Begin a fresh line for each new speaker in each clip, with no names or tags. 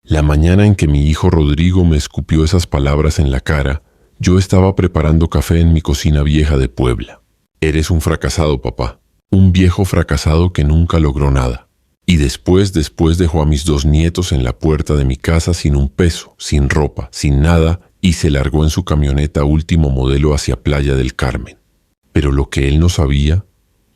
La mañana en que mi hijo Rodrigo me escupió esas palabras en la cara, yo estaba preparando café en mi cocina vieja de Puebla. Eres un fracasado, papá. Un viejo fracasado que nunca logró nada. Y después dejó a mis 2 nietos en la puerta de mi casa sin un peso, sin ropa, sin nada, y se largó en su camioneta último modelo hacia Playa del Carmen. Pero lo que él no sabía,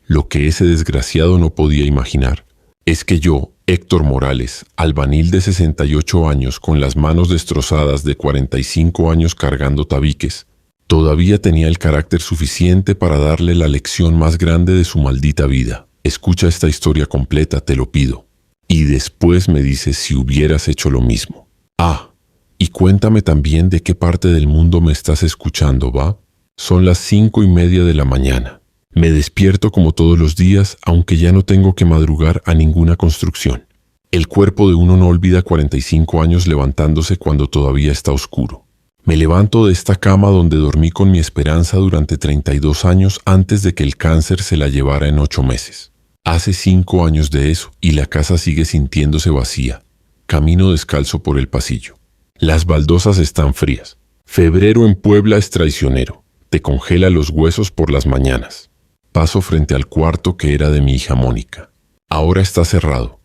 lo que ese desgraciado no podía imaginar, es que yo, Héctor Morales, albanil de 68 años con las manos destrozadas de 45 años cargando tabiques, todavía tenía el carácter suficiente para darle la lección más grande de su maldita vida. Escucha esta historia completa, te lo pido. Y después me dices si hubieras hecho lo mismo. Ah, y cuéntame también de qué parte del mundo me estás escuchando, ¿va? Son las 5:30 de la mañana. Me despierto como todos los días, aunque ya no tengo que madrugar a ninguna construcción. El cuerpo de uno no olvida 45 años levantándose cuando todavía está oscuro. Me levanto de esta cama donde dormí con mi esperanza durante 32 años antes de que el cáncer se la llevara en 8 meses. Hace 5 años de eso y la casa sigue sintiéndose vacía. Camino descalzo por el pasillo. Las baldosas están frías. Febrero en Puebla es traicionero. Te congela los huesos por las mañanas. Paso frente al cuarto que era de mi hija Mónica. Ahora está cerrado.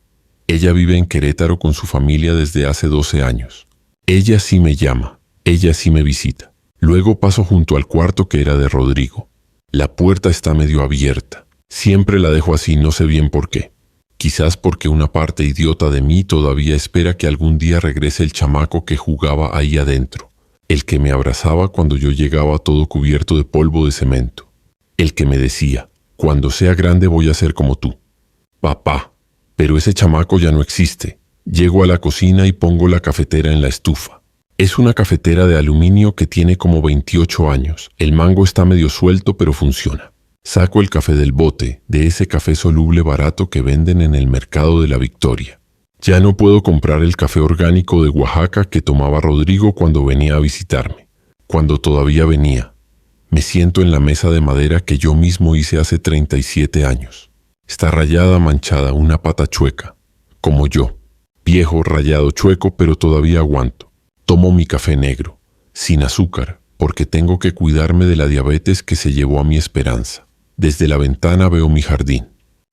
Ella vive en Querétaro con su familia desde hace 12 años. Ella sí me llama, ella sí me visita. Luego paso junto al cuarto que era de Rodrigo. La puerta está medio abierta. Siempre la dejo así, no sé bien por qué. Quizás porque una parte idiota de mí todavía espera que algún día regrese el chamaco que jugaba ahí adentro. El que me abrazaba cuando yo llegaba todo cubierto de polvo de cemento. El que me decía, cuando sea grande voy a ser como tú. Papá, pero ese chamaco ya no existe. Llego a la cocina y pongo la cafetera en la estufa. Es una cafetera de aluminio que tiene como 28 años. El mango está medio suelto pero funciona. Saco el café del bote, de ese café soluble barato que venden en el mercado de la Victoria. Ya no puedo comprar el café orgánico de Oaxaca que tomaba Rodrigo cuando venía a visitarme. Cuando todavía venía. Me siento en la mesa de madera que yo mismo hice hace 37 años. Está rayada, manchada, una pata chueca. Como yo. Viejo, rayado, chueco, pero todavía aguanto. Tomo mi café negro, sin azúcar, porque tengo que cuidarme de la diabetes que se llevó a mi esperanza. Desde la ventana veo mi jardín.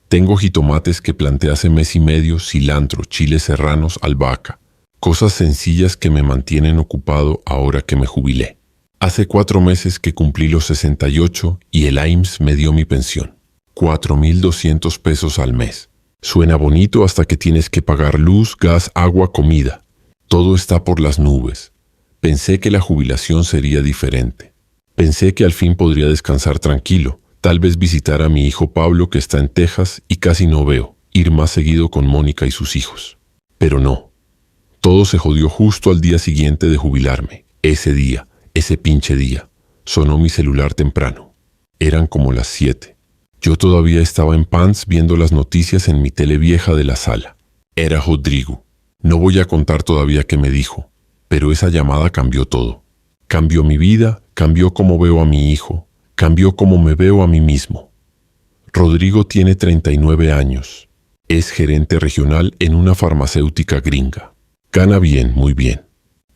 Tengo jitomates que planté hace mes y medio, cilantro, chiles serranos, albahaca. Cosas sencillas que me mantienen ocupado ahora que me jubilé. Hace 4 meses que cumplí los 68 y el IMSS me dio mi pensión. 4,200 pesos al mes. Suena bonito hasta que tienes que pagar luz, gas, agua, comida. Todo está por las nubes. Pensé que la jubilación sería diferente. Pensé que al fin podría descansar tranquilo, tal vez visitar a mi hijo Pablo que está en Texas y casi no veo, ir más seguido con Mónica y sus hijos. Pero no. Todo se jodió justo al día siguiente de jubilarme. Ese día. Ese pinche día, sonó mi celular temprano. Eran como las 7. Yo todavía estaba en pants viendo las noticias en mi tele vieja de la sala. Era Rodrigo. No voy a contar todavía qué me dijo, pero esa llamada cambió todo. Cambió mi vida, cambió cómo veo a mi hijo, cambió cómo me veo a mí mismo. Rodrigo tiene 39 años. Es gerente regional en una farmacéutica gringa. Gana bien, muy bien.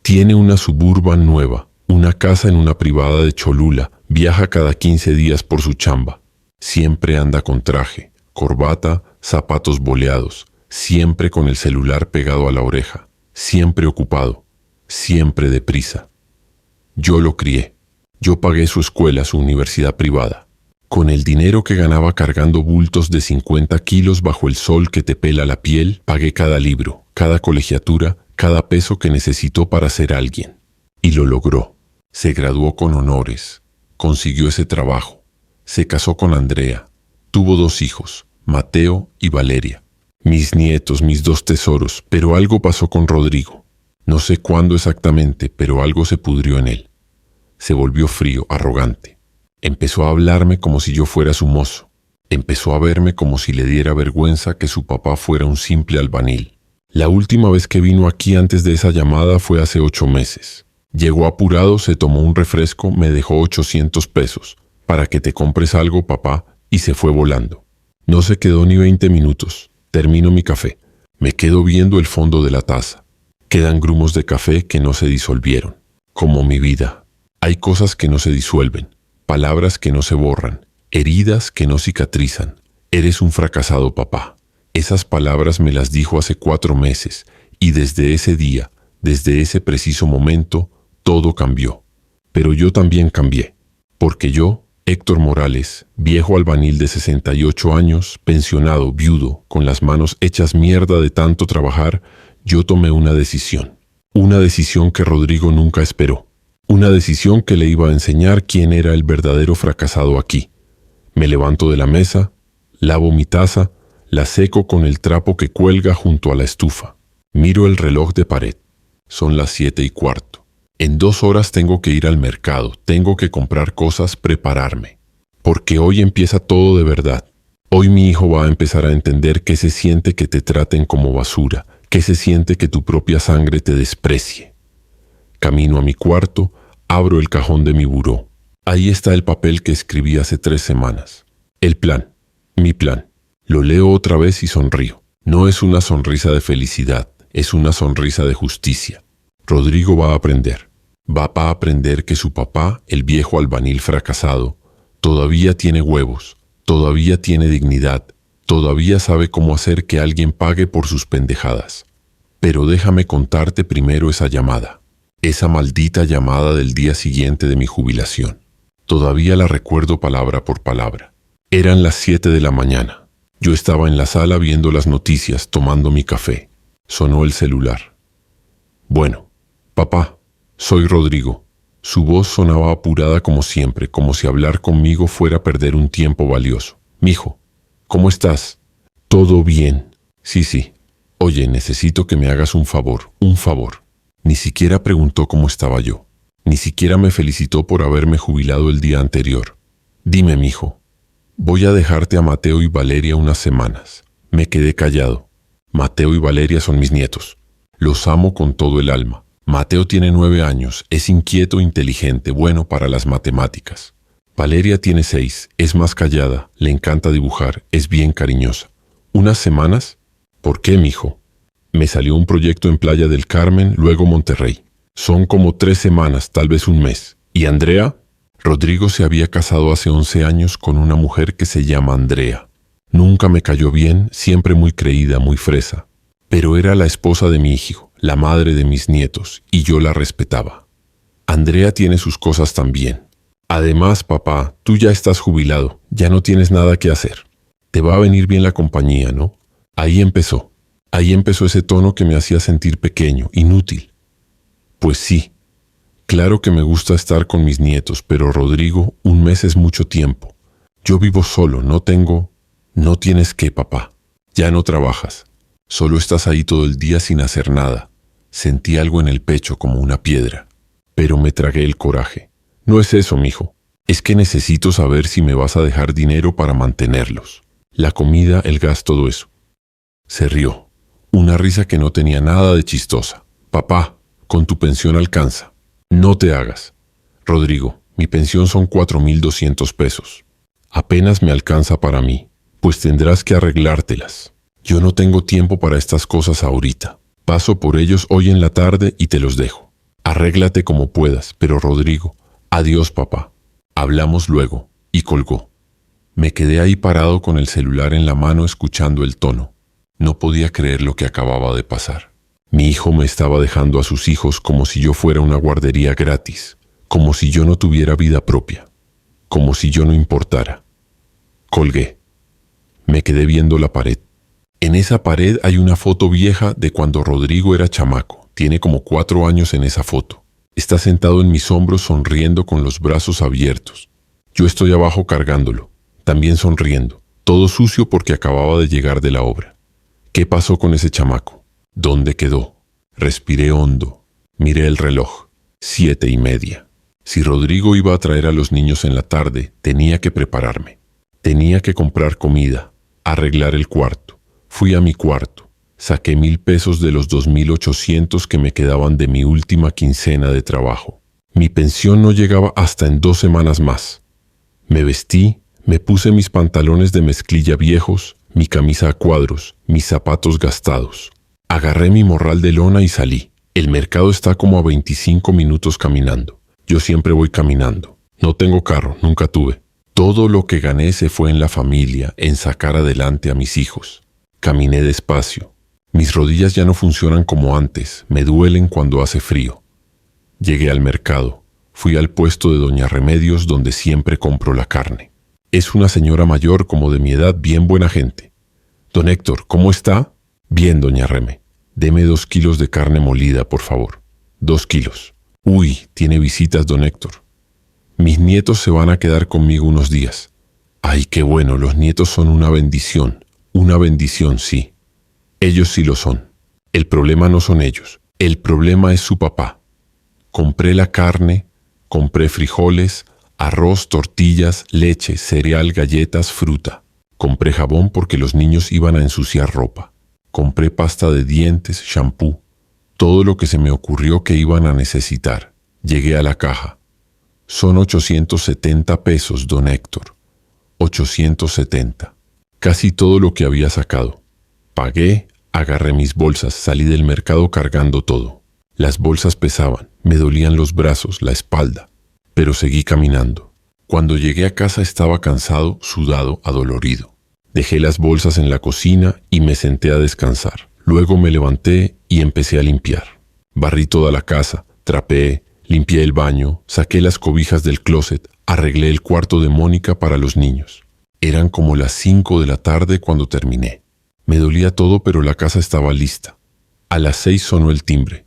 Tiene una Suburban nueva. Una casa en una privada de Cholula, viaja cada 15 días por su chamba. Siempre anda con traje, corbata, zapatos boleados, siempre con el celular pegado a la oreja, siempre ocupado, siempre deprisa. Yo lo crié. Yo pagué su escuela, su universidad privada. Con el dinero que ganaba cargando bultos de 50 kilos bajo el sol que te pela la piel, pagué cada libro, cada colegiatura, cada peso que necesitó para ser alguien. Y lo logró. Se graduó con honores, consiguió ese trabajo, se casó con Andrea, tuvo 2 hijos, Mateo y Valeria. Mis nietos, mis 2 tesoros, pero algo pasó con Rodrigo. No sé cuándo exactamente, pero algo se pudrió en él. Se volvió frío, arrogante. Empezó a hablarme como si yo fuera su mozo. Empezó a verme como si le diera vergüenza que su papá fuera un simple albanil. La última vez que vino aquí antes de esa llamada fue hace 8 meses. Llegó apurado, se tomó un refresco, me dejó 800 pesos. Para que te compres algo, papá, y se fue volando. No se quedó ni 20 minutos. Termino mi café. Me quedo viendo el fondo de la taza. Quedan grumos de café que no se disolvieron. Como mi vida. Hay cosas que no se disuelven, palabras que no se borran, heridas que no cicatrizan. Eres un fracasado, papá. Esas palabras me las dijo hace 4 meses, y desde ese día, desde ese preciso momento, todo cambió. Pero yo también cambié, porque yo, Héctor Morales, viejo albañil de 68 años, pensionado, viudo, con las manos hechas mierda de tanto trabajar, yo tomé una decisión. Una decisión que Rodrigo nunca esperó. Una decisión que le iba a enseñar quién era el verdadero fracasado aquí. Me levanto de la mesa, lavo mi taza, la seco con el trapo que cuelga junto a la estufa. Miro el reloj de pared. Son las 7:15. En 2 horas tengo que ir al mercado, tengo que comprar cosas, prepararme. Porque hoy empieza todo de verdad. Hoy mi hijo va a empezar a entender qué se siente que te traten como basura, qué se siente que tu propia sangre te desprecie. Camino a mi cuarto, abro el cajón de mi buró. Ahí está el papel que escribí hace 3 semanas. El plan, mi plan. Lo leo otra vez y sonrío. No es una sonrisa de felicidad, es una sonrisa de justicia. Rodrigo va a aprender. Va a aprender que su papá, el viejo albañil fracasado, todavía tiene huevos, todavía tiene dignidad, todavía sabe cómo hacer que alguien pague por sus pendejadas. Pero déjame contarte primero esa llamada. Esa maldita llamada del día siguiente de mi jubilación. Todavía la recuerdo palabra por palabra. Eran las 7 de la mañana. Yo estaba en la sala viendo las noticias, tomando mi café. Sonó el celular. Bueno, papá, soy Rodrigo. Su voz sonaba apurada como siempre, como si hablar conmigo fuera perder un tiempo valioso. Mijo, ¿cómo estás? ¿Todo bien? Sí. Oye, necesito que me hagas un favor, un favor. Ni siquiera preguntó cómo estaba yo. Ni siquiera me felicitó por haberme jubilado el día anterior. Dime, mijo. Voy a dejarte a Mateo y Valeria unas semanas. Me quedé callado. Mateo y Valeria son mis nietos. Los amo con todo el alma. Mateo tiene 9 años, es inquieto, inteligente, bueno para las matemáticas. Valeria tiene 6, es más callada, le encanta dibujar, es bien cariñosa. ¿Unas semanas? ¿Por qué, mijo? Me salió un proyecto en Playa del Carmen, luego Monterrey. Son como 3 semanas, tal vez un mes. ¿Y Andrea? Rodrigo se había casado hace 11 años con una mujer que se llama Andrea. Nunca me cayó bien, siempre muy creída, muy fresa. Pero era la esposa de mi hijo, la madre de mis nietos, y yo la respetaba. Andrea tiene sus cosas también. Además, papá, tú ya estás jubilado, ya no tienes nada que hacer. Te va a venir bien la compañía, ¿no? Ahí empezó ese tono que me hacía sentir pequeño, inútil. Pues sí, claro que me gusta estar con mis nietos, pero Rodrigo, un mes es mucho tiempo. Yo vivo solo, no tengo... No tienes que, papá. Ya no trabajas. Solo estás ahí todo el día sin hacer nada. Sentí algo en el pecho como una piedra. Pero me tragué el coraje. No es eso, mijo. Es que necesito saber si me vas a dejar dinero para mantenerlos. La comida, el gas, todo eso. Se rió. Una risa que no tenía nada de chistosa. Papá, con tu pensión alcanza. No te hagas. Rodrigo, mi pensión son 4,200 pesos. Apenas me alcanza para mí. Pues tendrás que arreglártelas. Yo no tengo tiempo para estas cosas ahorita. Paso por ellos hoy en la tarde y te los dejo. Arréglate como puedas, pero Rodrigo, adiós, papá. Hablamos luego. Y colgó. Me quedé ahí parado con el celular en la mano escuchando el tono. No podía creer lo que acababa de pasar. Mi hijo me estaba dejando a sus hijos como si yo fuera una guardería gratis, como si yo no tuviera vida propia, como si yo no importara. Colgué. Me quedé viendo la pared. En esa pared hay una foto vieja de cuando Rodrigo era chamaco. Tiene como 4 años en esa foto. Está sentado en mis hombros sonriendo con los brazos abiertos. Yo estoy abajo cargándolo, también sonriendo, todo sucio porque acababa de llegar de la obra. ¿Qué pasó con ese chamaco? ¿Dónde quedó? Respiré hondo. Miré el reloj. 7:30. Si Rodrigo iba a traer a los niños en la tarde, tenía que prepararme. Tenía que comprar comida, arreglar el cuarto. Fui a mi cuarto. Saqué 1,000 pesos de los 2,800 que me quedaban de mi última quincena de trabajo. Mi pensión no llegaba hasta en 2 semanas más. Me vestí, me puse mis pantalones de mezclilla viejos, mi camisa a cuadros, mis zapatos gastados. Agarré mi morral de lona y salí. El mercado está como a 25 minutos caminando. Yo siempre voy caminando. No tengo carro, nunca tuve. Todo lo que gané se fue en la familia, en sacar adelante a mis hijos. Caminé despacio. Mis rodillas ya no funcionan como antes, me duelen cuando hace frío. Llegué al mercado. Fui al puesto de Doña Remedios donde siempre compro la carne. Es una señora mayor como de mi edad, bien buena gente. Don Héctor, ¿cómo está? Bien, doña Reme. Deme 2 kilos de carne molida, por favor. 2 kilos. Uy, tiene visitas, don Héctor. Mis nietos se van a quedar conmigo unos días. Ay, qué bueno, los nietos son una bendición, sí. Ellos sí lo son. El problema no son ellos, el problema es su papá. Compré la carne, compré frijoles, arroz, tortillas, leche, cereal, galletas, fruta. Compré jabón porque los niños iban a ensuciar ropa. Compré pasta de dientes, shampoo, todo lo que se me ocurrió que iban a necesitar. Llegué a la caja. Son 870 pesos, don Héctor. 870. Casi todo lo que había sacado. Pagué, agarré mis bolsas, salí del mercado cargando todo. Las bolsas pesaban, me dolían los brazos, la espalda, pero seguí caminando. Cuando llegué a casa estaba cansado, sudado, adolorido. Dejé las bolsas en la cocina y me senté a descansar. Luego me levanté y empecé a limpiar. Barrí toda la casa, trapeé, limpié el baño, saqué las cobijas del closet, arreglé el cuarto de Mónica para los niños. Eran como las 5 de la tarde cuando terminé. Me dolía todo, pero la casa estaba lista. A las 6 sonó el timbre.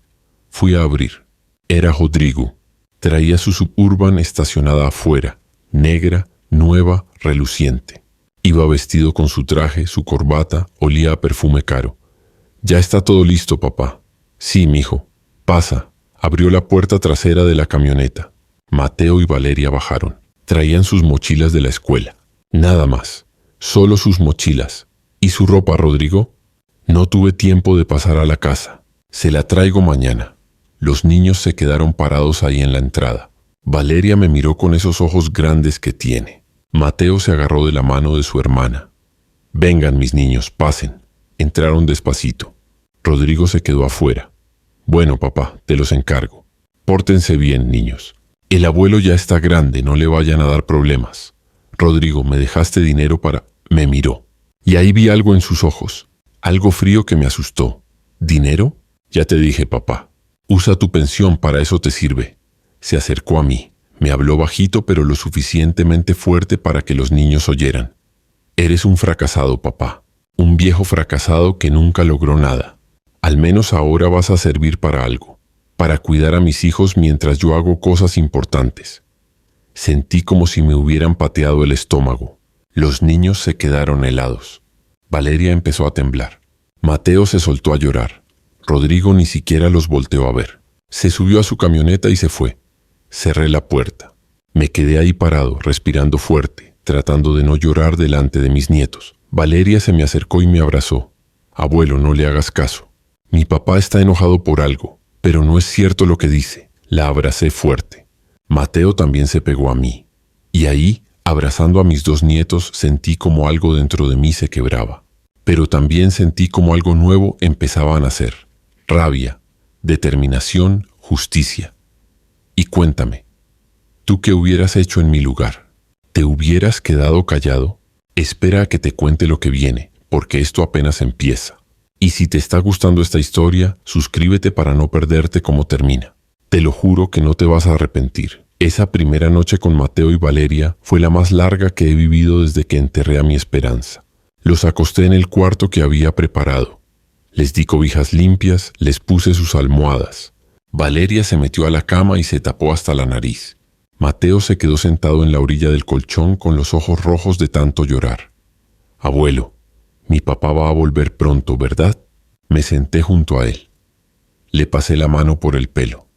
Fui a abrir. Era Rodrigo. Traía su Suburban estacionada afuera, negra, nueva, reluciente. Iba vestido con su traje, su corbata, olía a perfume caro. «Ya está todo listo, papá». «Sí, mijo. Pasa». Abrió la puerta trasera de la camioneta. Mateo y Valeria bajaron. Traían sus mochilas de la escuela. Nada más. Solo sus mochilas. ¿Y su ropa, Rodrigo? No tuve tiempo de pasar a la casa. Se la traigo mañana. Los niños se quedaron parados ahí en la entrada. Valeria me miró con esos ojos grandes que tiene. Mateo se agarró de la mano de su hermana. «Vengan, mis niños, pasen». Entraron despacito. Rodrigo se quedó afuera. «Bueno, papá, te los encargo. Pórtense bien, niños. El abuelo ya está grande, no le vayan a dar problemas. Rodrigo, ¿me dejaste dinero para...?» Me miró. Y ahí vi algo en sus ojos. Algo frío que me asustó. «¿Dinero?» «Ya te dije, papá. Usa tu pensión, para eso te sirve». Se acercó a mí. Me habló bajito, pero lo suficientemente fuerte para que los niños oyeran. «Eres un fracasado, papá. Un viejo fracasado que nunca logró nada. Al menos ahora vas a servir para algo, para cuidar a mis hijos mientras yo hago cosas importantes». Sentí como si me hubieran pateado el estómago. Los niños se quedaron helados. Valeria empezó a temblar. Mateo se soltó a llorar. Rodrigo ni siquiera los volteó a ver. Se subió a su camioneta y se fue. Cerré la puerta. Me quedé ahí parado, respirando fuerte, tratando de no llorar delante de mis nietos. Valeria se me acercó y me abrazó. «Abuelo, no le hagas caso. Mi papá está enojado por algo, pero no es cierto lo que dice». La abracé fuerte. Mateo también se pegó a mí. Y ahí, abrazando a mis 2 nietos, sentí como algo dentro de mí se quebraba. Pero también sentí como algo nuevo empezaba a nacer. Rabia, determinación, justicia. Y cuéntame, ¿tú qué hubieras hecho en mi lugar? ¿Te hubieras quedado callado? Espera a que te cuente lo que viene, porque esto apenas empieza. Y si te está gustando esta historia, suscríbete para no perderte cómo termina. Te lo juro que no te vas a arrepentir. Esa primera noche con Mateo y Valeria fue la más larga que he vivido desde que enterré a mi esperanza. Los acosté en el cuarto que había preparado. Les di cobijas limpias, les puse sus almohadas. Valeria se metió a la cama y se tapó hasta la nariz. Mateo se quedó sentado en la orilla del colchón con los ojos rojos de tanto llorar. «Abuelo, mi papá va a volver pronto, ¿verdad?» Me senté junto a él. Le pasé la mano por el pelo.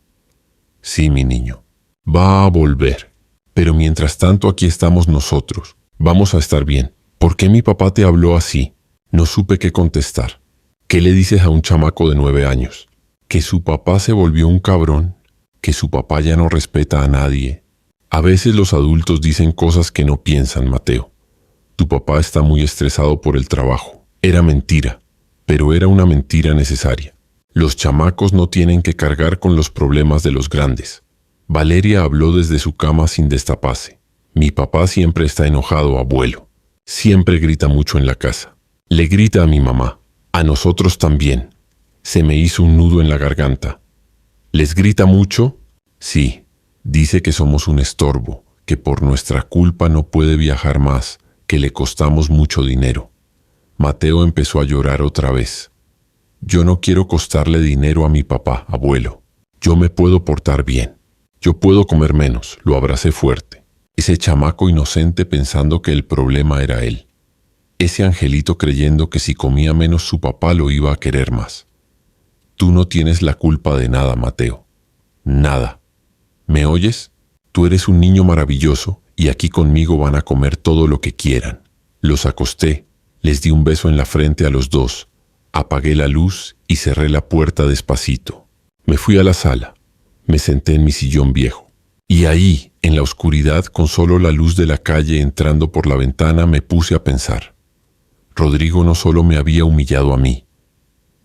«Sí, mi niño, va a volver. Pero mientras tanto aquí estamos nosotros. Vamos a estar bien». «¿Por qué mi papá te habló así?» No supe qué contestar. ¿Qué le dices a un chamaco de 9 años? ¿Que su papá se volvió un cabrón? ¿Que su papá ya no respeta a nadie? A veces los adultos dicen cosas que no piensan, Mateo. Tu papá está muy estresado por el trabajo. Era mentira, pero era una mentira necesaria. Los chamacos no tienen que cargar con los problemas de los grandes. Valeria habló desde su cama sin destaparse. Mi papá siempre está enojado, abuelo. Siempre grita mucho en la casa. Le grita a mi mamá. A nosotros también. Se me hizo un nudo en la garganta. ¿Les grita mucho? Sí. Dice que somos un estorbo, que por nuestra culpa no puede viajar más, que le costamos mucho dinero. Mateo empezó a llorar otra vez. Yo no quiero costarle dinero a mi papá, abuelo. Yo me puedo portar bien. Yo puedo comer menos. Lo abracé fuerte. Ese chamaco inocente pensando que el problema era él. Ese angelito creyendo que si comía menos su papá lo iba a querer más. Tú no tienes la culpa de nada, Mateo. Nada. ¿Me oyes? Tú eres un niño maravilloso y aquí conmigo van a comer todo lo que quieran. Los acosté, les di un beso en la frente a los dos, apagué la luz y cerré la puerta despacito. Me fui a la sala, me senté en mi sillón viejo. Y ahí, en la oscuridad, con solo la luz de la calle entrando por la ventana, me puse a pensar. Rodrigo no solo me había humillado a mí.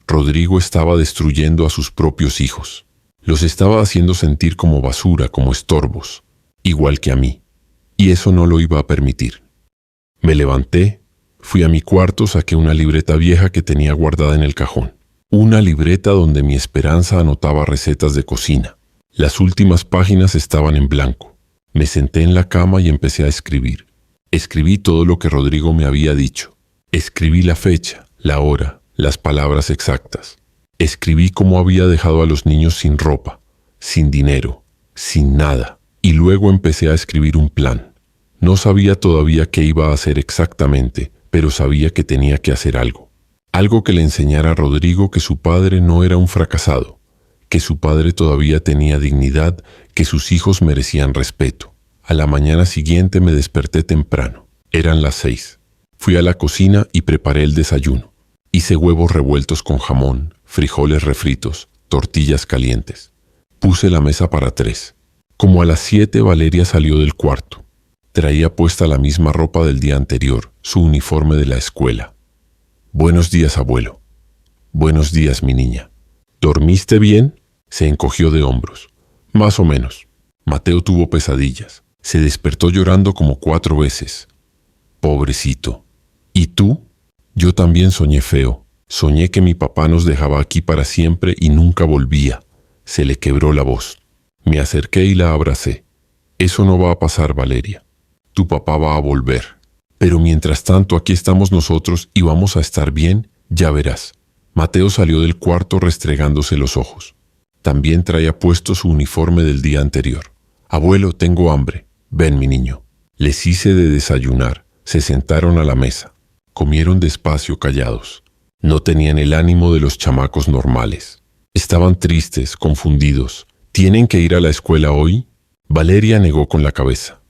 Rodrigo estaba destruyendo a sus propios hijos. Los estaba haciendo sentir como basura, como estorbos, igual que a mí. Y eso no lo iba a permitir. Me levanté, fui a mi cuarto, saqué una libreta vieja que tenía guardada en el cajón. Una libreta donde mi esperanza anotaba recetas de cocina. Las últimas páginas estaban en blanco. Me senté en la cama y empecé a escribir. Escribí todo lo que Rodrigo me había dicho. Escribí la fecha, la hora, las palabras exactas. Escribí cómo había dejado a los niños sin ropa, sin dinero, sin nada. Y luego empecé a escribir un plan. No sabía todavía qué iba a hacer exactamente, pero sabía que tenía que hacer algo. Algo que le enseñara a Rodrigo que su padre no era un fracasado, que su padre todavía tenía dignidad, que sus hijos merecían respeto. A la mañana siguiente me desperté temprano. Eran las 6. Fui a la cocina y preparé el desayuno. Hice huevos revueltos con jamón, frijoles refritos, tortillas calientes. Puse la mesa para 3. Como a las 7 Valeria salió del cuarto. Traía puesta la misma ropa del día anterior, su uniforme de la escuela. Buenos días, abuelo. Buenos días, mi niña. ¿Dormiste bien? Se encogió de hombros. Más o menos. Mateo tuvo pesadillas. Se despertó llorando como 4 veces. Pobrecito. ¿Y tú? Yo también soñé feo. Soñé que mi papá nos dejaba aquí para siempre y nunca volvía. Se le quebró la voz. Me acerqué y la abracé. Eso no va a pasar, Valeria. Tu papá va a volver. Pero mientras tanto aquí estamos nosotros y vamos a estar bien, ya verás. Mateo salió del cuarto restregándose los ojos. También traía puesto su uniforme del día anterior. Abuelo, tengo hambre. Ven, mi niño. Les hice de desayunar. Se sentaron a la mesa. Comieron despacio, callados. No tenían el ánimo de los chamacos normales. Estaban tristes, confundidos. ¿Tienen que ir a la escuela hoy? Valeria negó con la cabeza.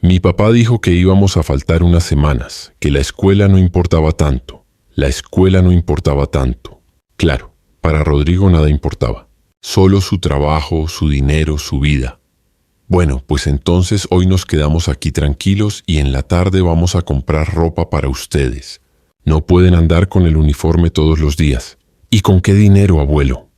Mi papá dijo que íbamos a faltar unas semanas, que la escuela no importaba tanto. La escuela no importaba tanto. Claro, para Rodrigo nada importaba. Solo su trabajo, su dinero, su vida. Bueno, pues entonces hoy nos quedamos aquí tranquilos y en la tarde vamos a comprar ropa para ustedes. No pueden andar con el uniforme todos los días. ¿Y con qué dinero, abuelo?,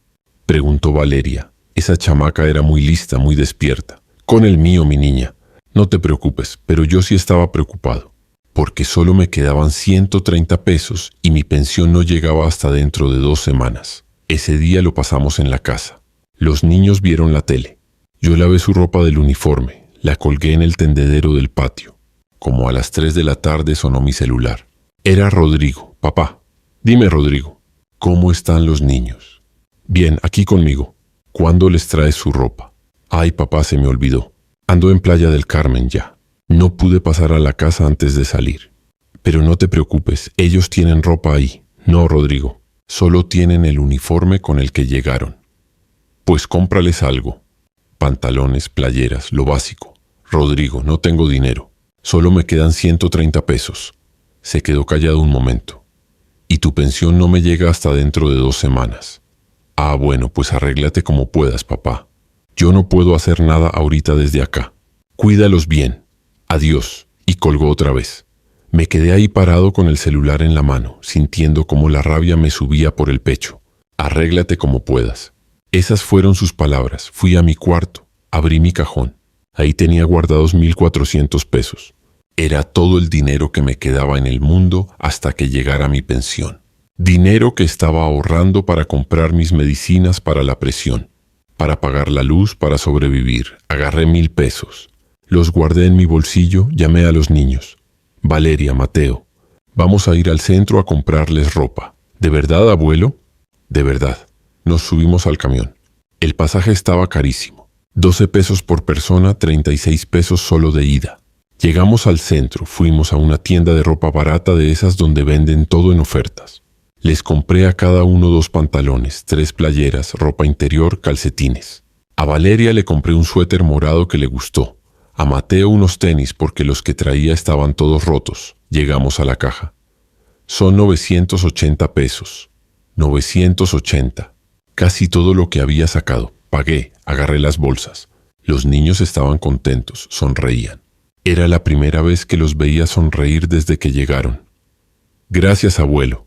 preguntó Valeria. Esa chamaca era muy lista, muy despierta. Con el mío, mi niña. No te preocupes, pero yo sí estaba preocupado, porque solo me quedaban 130 pesos y mi pensión no llegaba hasta dentro de 2 semanas. Ese día lo pasamos en la casa. Los niños vieron la tele. Yo lavé su ropa del uniforme, la colgué en el tendedero del patio. Como a las 3 de la tarde sonó mi celular. Era Rodrigo. Papá. Dime, Rodrigo, ¿cómo están los niños? Bien, aquí conmigo. ¿Cuándo les traes su ropa? Ay, papá, se me olvidó. Ando en Playa del Carmen ya. No pude pasar a la casa antes de salir. Pero no te preocupes, ellos tienen ropa ahí. No, Rodrigo, solo tienen el uniforme con el que llegaron. Pues cómprales algo. Pantalones, playeras, lo básico. Rodrigo, no tengo dinero. Solo me quedan 130 pesos. Se quedó callado un momento. Y tu pensión no me llega hasta dentro de 2 semanas. Ah, bueno, pues arréglate como puedas, papá. Yo no puedo hacer nada ahorita desde acá. Cuídalos bien. Adiós. Y colgó otra vez. Me quedé ahí parado con el celular en la mano, sintiendo cómo la rabia me subía por el pecho. Arréglate como puedas. Esas fueron sus palabras. Fui a mi cuarto, abrí mi cajón. Ahí tenía guardados 1,400 pesos. Era todo el dinero que me quedaba en el mundo hasta que llegara mi pensión. Dinero que estaba ahorrando para comprar mis medicinas para la presión, para pagar la luz, para sobrevivir. Agarré 1,000 pesos. Los guardé en mi bolsillo, llamé a los niños. Valeria, Mateo, vamos a ir al centro a comprarles ropa. ¿De verdad, abuelo? De verdad. Nos subimos al camión. El pasaje estaba carísimo. 12 pesos por persona, 36 pesos solo de ida. Llegamos al centro, fuimos a una tienda de ropa barata de esas donde venden todo en ofertas. Les compré a cada uno 2 pantalones, 3 playeras, ropa interior, calcetines. A Valeria le compré un suéter morado que le gustó. A Mateo unos tenis porque los que traía estaban todos rotos. Llegamos a la caja. Son 980 pesos. 980. Casi todo lo que había sacado. Pagué, agarré las bolsas. Los niños estaban contentos, sonreían. Era la primera vez que los veía sonreír desde que llegaron. Gracias, abuelo.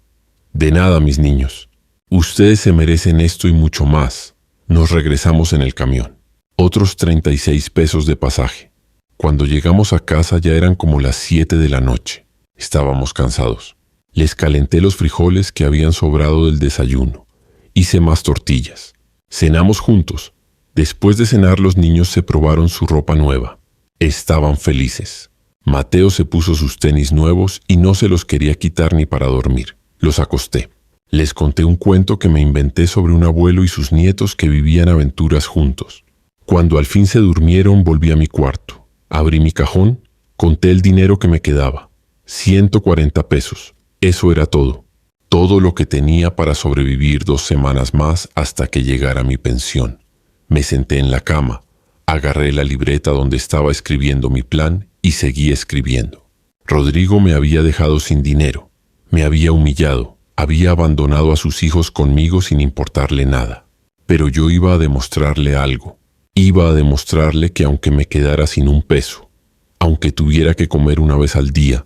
De nada, mis niños. Ustedes se merecen esto y mucho más. Nos regresamos en el camión. Otros 36 pesos de pasaje. Cuando llegamos a casa ya eran como las 7 de la noche. Estábamos cansados. Les calenté los frijoles que habían sobrado del desayuno. Hice más tortillas. Cenamos juntos. Después de cenar los niños se probaron su ropa nueva. Estaban felices. Mateo se puso sus tenis nuevos y no se los quería quitar ni para dormir. Los acosté. Les conté un cuento que me inventé sobre un abuelo y sus nietos que vivían aventuras juntos. Cuando al fin se durmieron, volví a mi cuarto. Abrí mi cajón, conté el dinero que me quedaba. 140 pesos. Eso era todo. Todo lo que tenía para sobrevivir 2 semanas más hasta que llegara mi pensión. Me senté en la cama. Agarré la libreta donde estaba escribiendo mi plan y seguí escribiendo. Rodrigo me había dejado sin dinero. Me había humillado. Había abandonado a sus hijos conmigo sin importarle nada. Pero yo iba a demostrarle algo. Iba a demostrarle que aunque me quedara sin un peso, aunque tuviera que comer una vez al día,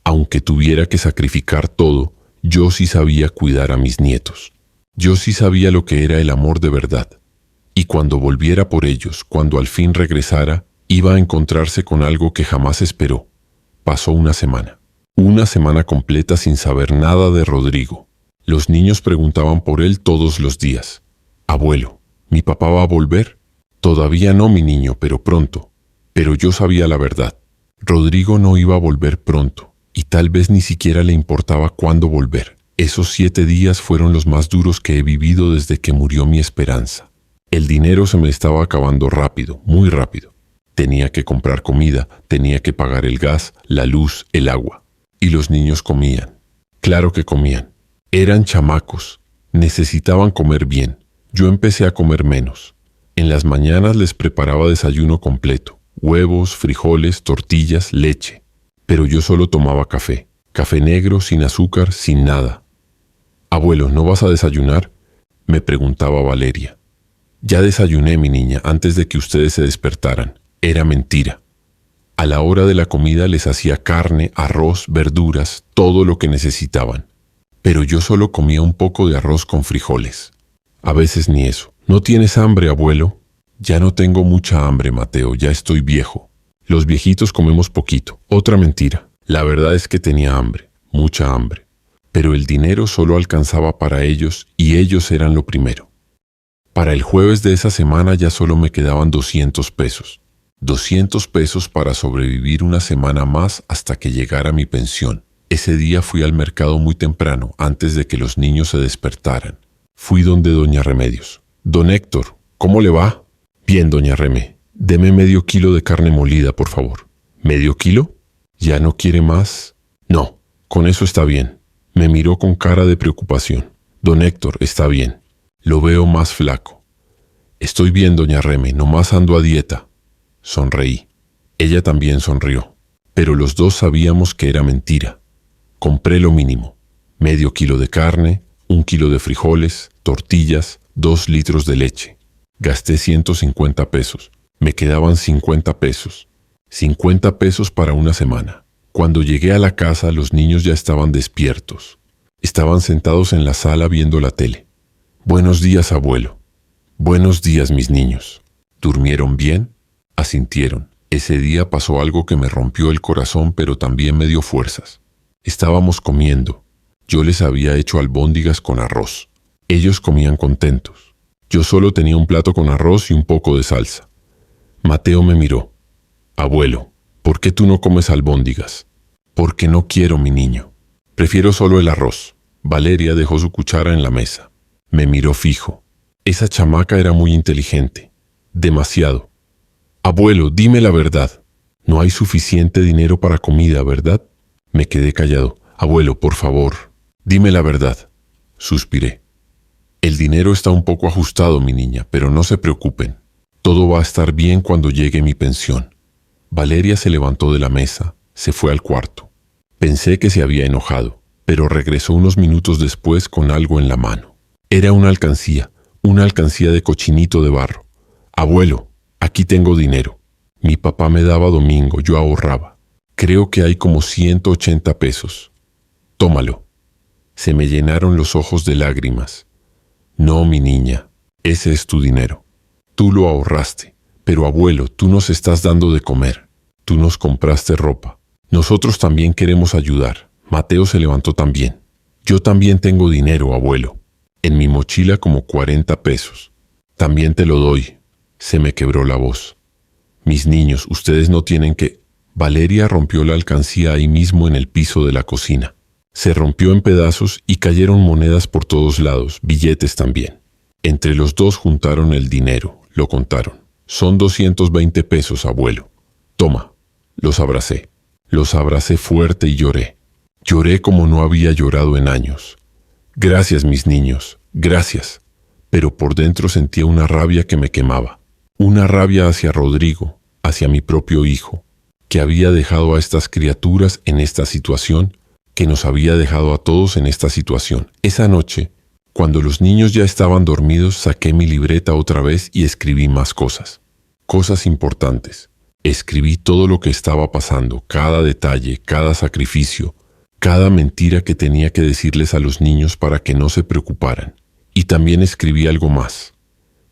aunque tuviera que sacrificar todo, yo sí sabía cuidar a mis nietos. Yo sí sabía lo que era el amor de verdad. Y cuando volviera por ellos, cuando al fin regresara, iba a encontrarse con algo que jamás esperó. Pasó una semana completa sin saber nada de Rodrigo. Los niños preguntaban por él todos los días. Abuelo, ¿mi papá va a volver? Todavía no, mi niño, pero pronto. Pero yo sabía la verdad. Rodrigo no iba a volver pronto, y tal vez ni siquiera le importaba cuándo volver. Esos 7 días fueron los más duros que he vivido desde que murió mi esperanza. El dinero se me estaba acabando rápido, muy rápido. Tenía que comprar comida, tenía que pagar el gas, la luz, el agua. Y los niños comían. Claro que comían. Eran chamacos. Necesitaban comer bien. Yo empecé a comer menos. En las mañanas les preparaba desayuno completo. Huevos, frijoles, tortillas, leche. Pero yo solo tomaba café. Café negro, sin azúcar, sin nada. Abuelo, ¿no vas a desayunar?, me preguntaba Valeria. Ya desayuné, mi niña, antes de que ustedes se despertaran. Era mentira. A la hora de la comida les hacía carne, arroz, verduras, todo lo que necesitaban. Pero yo solo comía un poco de arroz con frijoles. A veces ni eso. ¿No tienes hambre, abuelo? Ya no tengo mucha hambre, Mateo, ya estoy viejo. Los viejitos comemos poquito. Otra mentira. La verdad es que tenía hambre, mucha hambre. Pero el dinero solo alcanzaba para ellos y ellos eran lo primero. Para el jueves de esa semana ya solo me quedaban 200 pesos. 200 pesos para sobrevivir una semana más hasta que llegara mi pensión. Ese día fui al mercado muy temprano, antes de que los niños se despertaran. Fui donde doña Remedios. Don Héctor, ¿cómo le va? Bien, doña Remé. Deme medio kilo de carne molida, por favor. ¿Medio kilo? ¿Ya no quiere más? No, con eso está bien. Me miró con cara de preocupación. Don Héctor, está bien. Lo veo más flaco. Estoy bien, doña Remé, nomás ando a dieta. Sonreí. Ella también sonrió. Pero los dos sabíamos que era mentira. Compré lo mínimo. Medio kilo de carne, 1 kilo de frijoles, tortillas, 2 litros de leche. Gasté 150 pesos. Me quedaban 50 pesos. 50 pesos para una semana. Cuando llegué a la casa, los niños ya estaban despiertos. Estaban sentados en la sala viendo la tele. Buenos días, abuelo. Buenos días, mis niños. ¿Durmieron bien? Asintieron. Ese día pasó algo que me rompió el corazón, pero también me dio fuerzas. Estábamos comiendo. Yo les había hecho albóndigas con arroz. Ellos comían contentos. Yo solo tenía un plato con arroz y un poco de salsa. Mateo me miró. Abuelo, ¿por qué tú no comes albóndigas? Porque no quiero, mi niño. Prefiero solo el arroz. Valeria dejó su cuchara en la mesa. Me miró fijo. Esa chamaca era muy inteligente. Demasiado. Abuelo, dime la verdad. No hay suficiente dinero para comida, ¿verdad? Me quedé callado. Abuelo, por favor, dime la verdad. Suspiré. El dinero está un poco ajustado, mi niña, pero no se preocupen. Todo va a estar bien cuando llegue mi pensión. Valeria se levantó de la mesa, se fue al cuarto. Pensé que se había enojado, pero regresó unos minutos después con algo en la mano. Era una alcancía de cochinito de barro. Abuelo, aquí tengo dinero. Mi papá me daba domingo, yo ahorraba. Creo que hay como 180 pesos. Tómalo. Se me llenaron los ojos de lágrimas. No, mi niña, ese es tu dinero. Tú lo ahorraste, pero abuelo, tú nos estás dando de comer. Tú nos compraste ropa. Nosotros también queremos ayudar. Mateo se levantó también. Yo también tengo dinero, abuelo. En mi mochila como 40 pesos. También te lo doy. Se me quebró la voz. Mis niños, ustedes no tienen que... Valeria rompió la alcancía ahí mismo en el piso de la cocina. Se rompió en pedazos y cayeron monedas por todos lados, billetes también. Entre los dos juntaron el dinero, lo contaron. Son 220 pesos, abuelo. Toma. Los abracé. Los abracé fuerte y lloré. Lloré como no había llorado en años. Gracias, mis niños, gracias. Pero por dentro sentía una rabia que me quemaba. Una rabia hacia Rodrigo, hacia mi propio hijo, que había dejado a estas criaturas en esta situación, que nos había dejado a todos en esta situación. Esa noche, cuando los niños ya estaban dormidos, saqué mi libreta otra vez y escribí más cosas. Cosas importantes. Escribí todo lo que estaba pasando, cada detalle, cada sacrificio, cada mentira que tenía que decirles a los niños para que no se preocuparan. Y también escribí algo más.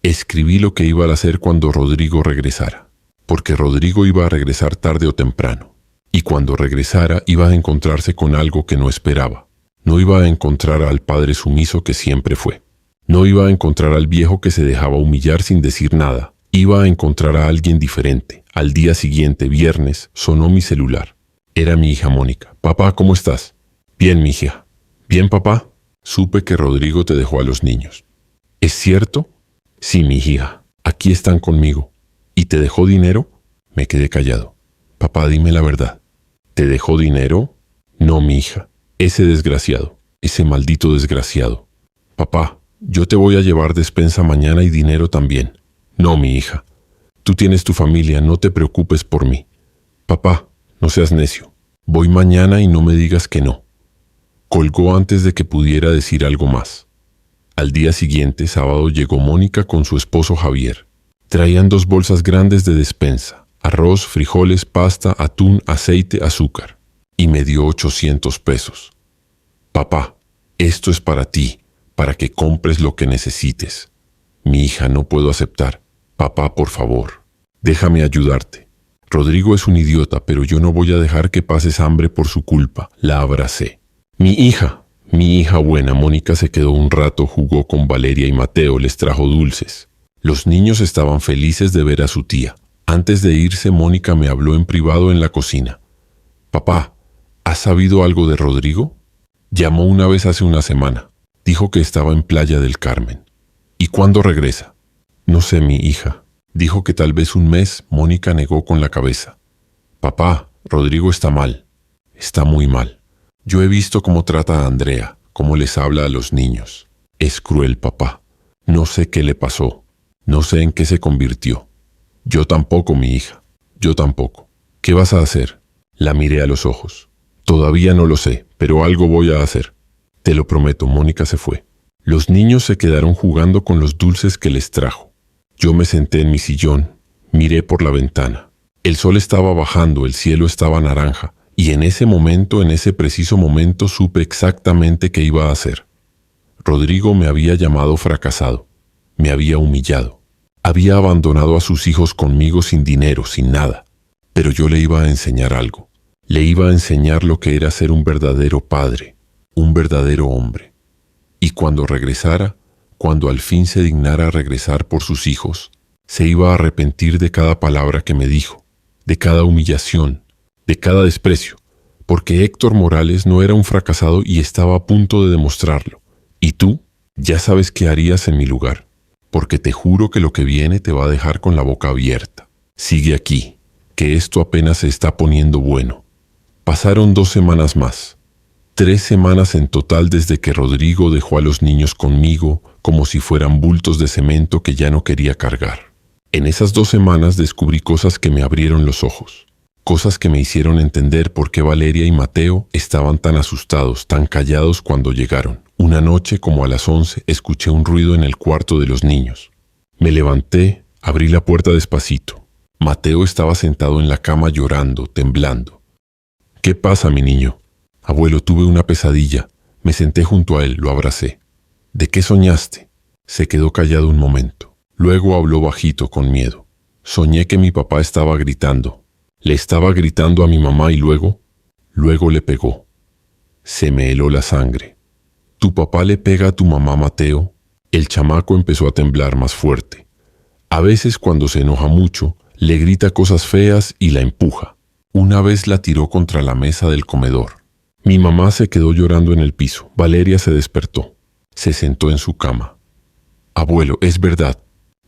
Escribí lo que iba a hacer cuando Rodrigo regresara, porque Rodrigo iba a regresar tarde o temprano. Y cuando regresara iba a encontrarse con algo que no esperaba. No iba a encontrar al padre sumiso que siempre fue. No iba a encontrar al viejo que se dejaba humillar sin decir nada. Iba a encontrar a alguien diferente. Al día siguiente, viernes, sonó mi celular. Era mi hija Mónica. Papá, ¿cómo estás? Bien, mi hija. Bien, papá. Supe que Rodrigo te dejó a los niños. ¿Es cierto? Sí, mi hija. Aquí están conmigo. ¿Y te dejó dinero? Me quedé callado. Papá, dime la verdad. ¿Te dejó dinero? No, mi hija. Ese desgraciado. Ese maldito desgraciado. Papá, yo te voy a llevar despensa mañana y dinero también. No, mi hija. Tú tienes tu familia, no te preocupes por mí. Papá, no seas necio. Voy mañana y no me digas que no. Colgó antes de que pudiera decir algo más. Al día siguiente, sábado, llegó Mónica con su esposo Javier. Traían 2 bolsas grandes de despensa, arroz, frijoles, pasta, atún, aceite, azúcar. Y me dio 800 pesos. Papá, esto es para ti, para que compres lo que necesites. Mi hija, no puedo aceptar. Papá, por favor, déjame ayudarte. Rodrigo es un idiota, pero yo no voy a dejar que pases hambre por su culpa. La abracé. Mi hija buena. Mónica se quedó un rato, jugó con Valeria y Mateo, les trajo dulces. Los niños estaban felices de ver a su tía. Antes de irse, Mónica me habló en privado en la cocina. Papá, ¿has sabido algo de Rodrigo? Llamó una vez hace una semana. Dijo que estaba en Playa del Carmen. ¿Y cuándo regresa? No sé, mi hija. Dijo que tal vez un mes. Mónica negó con la cabeza. Papá, Rodrigo está mal. Está muy mal. Yo he visto cómo trata a Andrea, cómo les habla a los niños. Es cruel, papá. No sé qué le pasó. No sé en qué se convirtió. Yo tampoco, mi hija. Yo tampoco. ¿Qué vas a hacer? La miré a los ojos. Todavía no lo sé, pero algo voy a hacer. Te lo prometo. Mónica se fue. Los niños se quedaron jugando con los dulces que les trajo. Yo me senté en mi sillón, miré por la ventana. El sol estaba bajando, el cielo estaba naranja, y en ese momento, en ese preciso momento, supe exactamente qué iba a hacer. Rodrigo me había llamado fracasado, me había humillado, había abandonado a sus hijos conmigo sin dinero, sin nada. Pero yo le iba a enseñar algo. Le iba a enseñar lo que era ser un verdadero padre, un verdadero hombre. Y cuando regresara, cuando al fin se dignara a regresar por sus hijos, se iba a arrepentir de cada palabra que me dijo, de cada humillación, de cada desprecio, porque Héctor Morales no era un fracasado y estaba a punto de demostrarlo. Y tú, ya sabes qué harías en mi lugar, porque te juro que lo que viene te va a dejar con la boca abierta. Sigue aquí, que esto apenas se está poniendo bueno. Pasaron 2 semanas más. 3 semanas en total desde que Rodrigo dejó a los niños conmigo como si fueran bultos de cemento que ya no quería cargar. En esas 2 semanas descubrí cosas que me abrieron los ojos. Cosas que me hicieron entender por qué Valeria y Mateo estaban tan asustados, tan callados cuando llegaron. Una noche, como a las 11, escuché un ruido en el cuarto de los niños. Me levanté, abrí la puerta despacito. Mateo estaba sentado en la cama llorando, temblando. ¿Qué pasa, mi niño? Abuelo, tuve una pesadilla. Me senté junto a él, lo abracé. ¿De qué soñaste? Se quedó callado un momento. Luego habló bajito, con miedo. Soñé que mi papá estaba gritando. Le estaba gritando a mi mamá y luego le pegó. Se me heló la sangre. ¿Tu papá le pega a tu mamá, Mateo? El chamaco empezó a temblar más fuerte. A veces, cuando se enoja mucho, le grita cosas feas y la empuja. Una vez la tiró contra la mesa del comedor. Mi mamá se quedó llorando en el piso. Valeria se despertó. Se sentó en su cama. Abuelo, es verdad.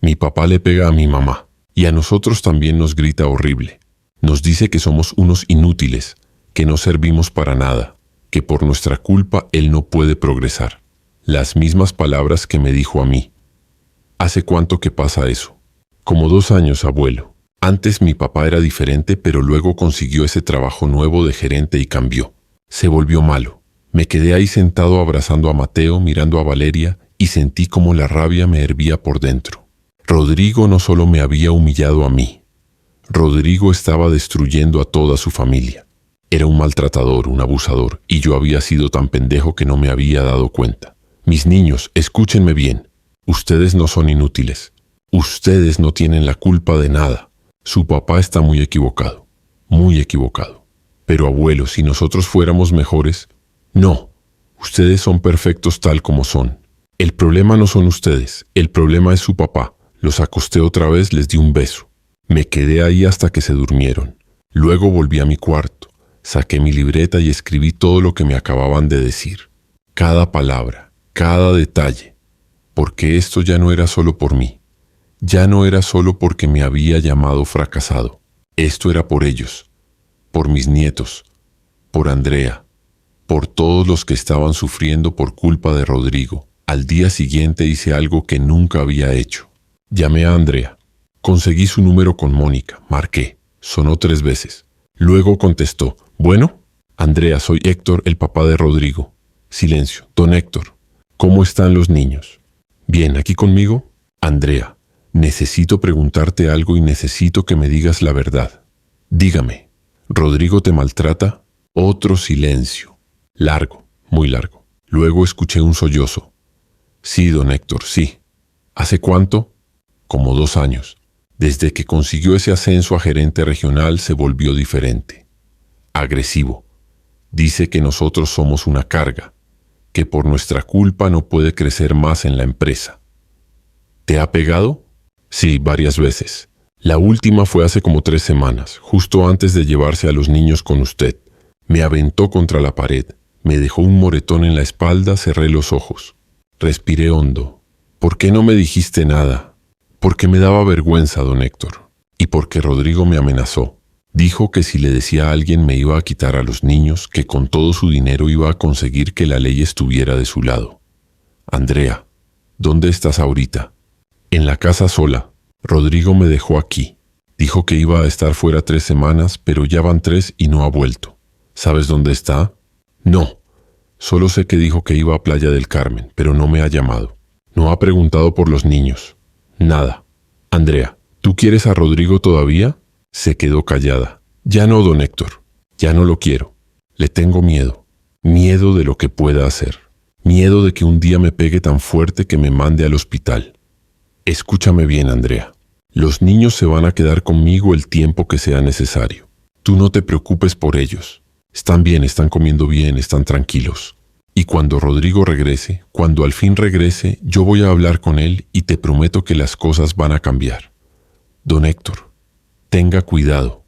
Mi papá le pega a mi mamá. Y a nosotros también nos grita horrible. Nos dice que somos unos inútiles, que no servimos para nada, que por nuestra culpa él no puede progresar. Las mismas palabras que me dijo a mí. ¿Hace cuánto que pasa eso? Como 2 años, abuelo. Antes mi papá era diferente, pero luego consiguió ese trabajo nuevo de gerente y cambió. Se volvió malo. Me quedé ahí sentado abrazando a Mateo, mirando a Valeria, y sentí como la rabia me hervía por dentro. Rodrigo no solo me había humillado a mí. Rodrigo estaba destruyendo a toda su familia. Era un maltratador, un abusador, y yo había sido tan pendejo que no me había dado cuenta. Mis niños, escúchenme bien. Ustedes no son inútiles. Ustedes no tienen la culpa de nada. Su papá está muy equivocado. Muy equivocado. Pero abuelo, si nosotros fuéramos mejores... No. Ustedes son perfectos tal como son. El problema no son ustedes. El problema es su papá. Los acosté otra vez, les di un beso. Me quedé ahí hasta que se durmieron. Luego volví a mi cuarto. Saqué mi libreta y escribí todo lo que me acababan de decir. Cada palabra, cada detalle. Porque esto ya no era solo por mí. Ya no era solo porque me había llamado fracasado. Esto era por ellos. Por mis nietos. Por Andrea. Por todos los que estaban sufriendo por culpa de Rodrigo. Al día siguiente hice algo que nunca había hecho. Llamé a Andrea. Conseguí su número con Mónica. Marqué. Sonó 3 veces. Luego contestó. ¿Bueno? Andrea, soy Héctor, el papá de Rodrigo. Silencio. Don Héctor, ¿cómo están los niños? Bien, ¿aquí conmigo? Andrea, necesito preguntarte algo y necesito que me digas la verdad. Dígame, ¿Rodrigo te maltrata? Otro silencio. Largo, muy largo. Luego escuché un sollozo. Sí, don Héctor, sí. ¿Hace cuánto? Como 2 años. Desde que consiguió ese ascenso a gerente regional se volvió diferente. Agresivo. Dice que nosotros somos una carga, que por nuestra culpa no puede crecer más en la empresa. ¿Te ha pegado? Sí, varias veces. La última fue hace como 3 semanas, justo antes de llevarse a los niños con usted. Me aventó contra la pared, me dejó un moretón en la espalda, cerré los ojos. Respiré hondo. ¿Por qué no me dijiste nada? Porque me daba vergüenza, don Héctor. Y porque Rodrigo me amenazó. Dijo que si le decía a alguien me iba a quitar a los niños, que con todo su dinero iba a conseguir que la ley estuviera de su lado. Andrea, ¿dónde estás ahorita? En la casa sola. Rodrigo me dejó aquí. Dijo que iba a estar fuera 3 semanas, pero ya van 3 y no ha vuelto. ¿Sabes dónde está? No. Solo sé que dijo que iba a Playa del Carmen, pero no me ha llamado. No ha preguntado por los niños. Nada. Andrea, ¿tú quieres a Rodrigo todavía? Se quedó callada. Ya no, don Héctor. Ya no lo quiero. Le tengo miedo. Miedo de lo que pueda hacer. Miedo de que un día me pegue tan fuerte que me mande al hospital. Escúchame bien, Andrea. Los niños se van a quedar conmigo el tiempo que sea necesario. Tú no te preocupes por ellos. Están bien, están comiendo bien, están tranquilos. Y cuando Rodrigo regrese, cuando al fin regrese, yo voy a hablar con él y te prometo que las cosas van a cambiar. Don Héctor, tenga cuidado.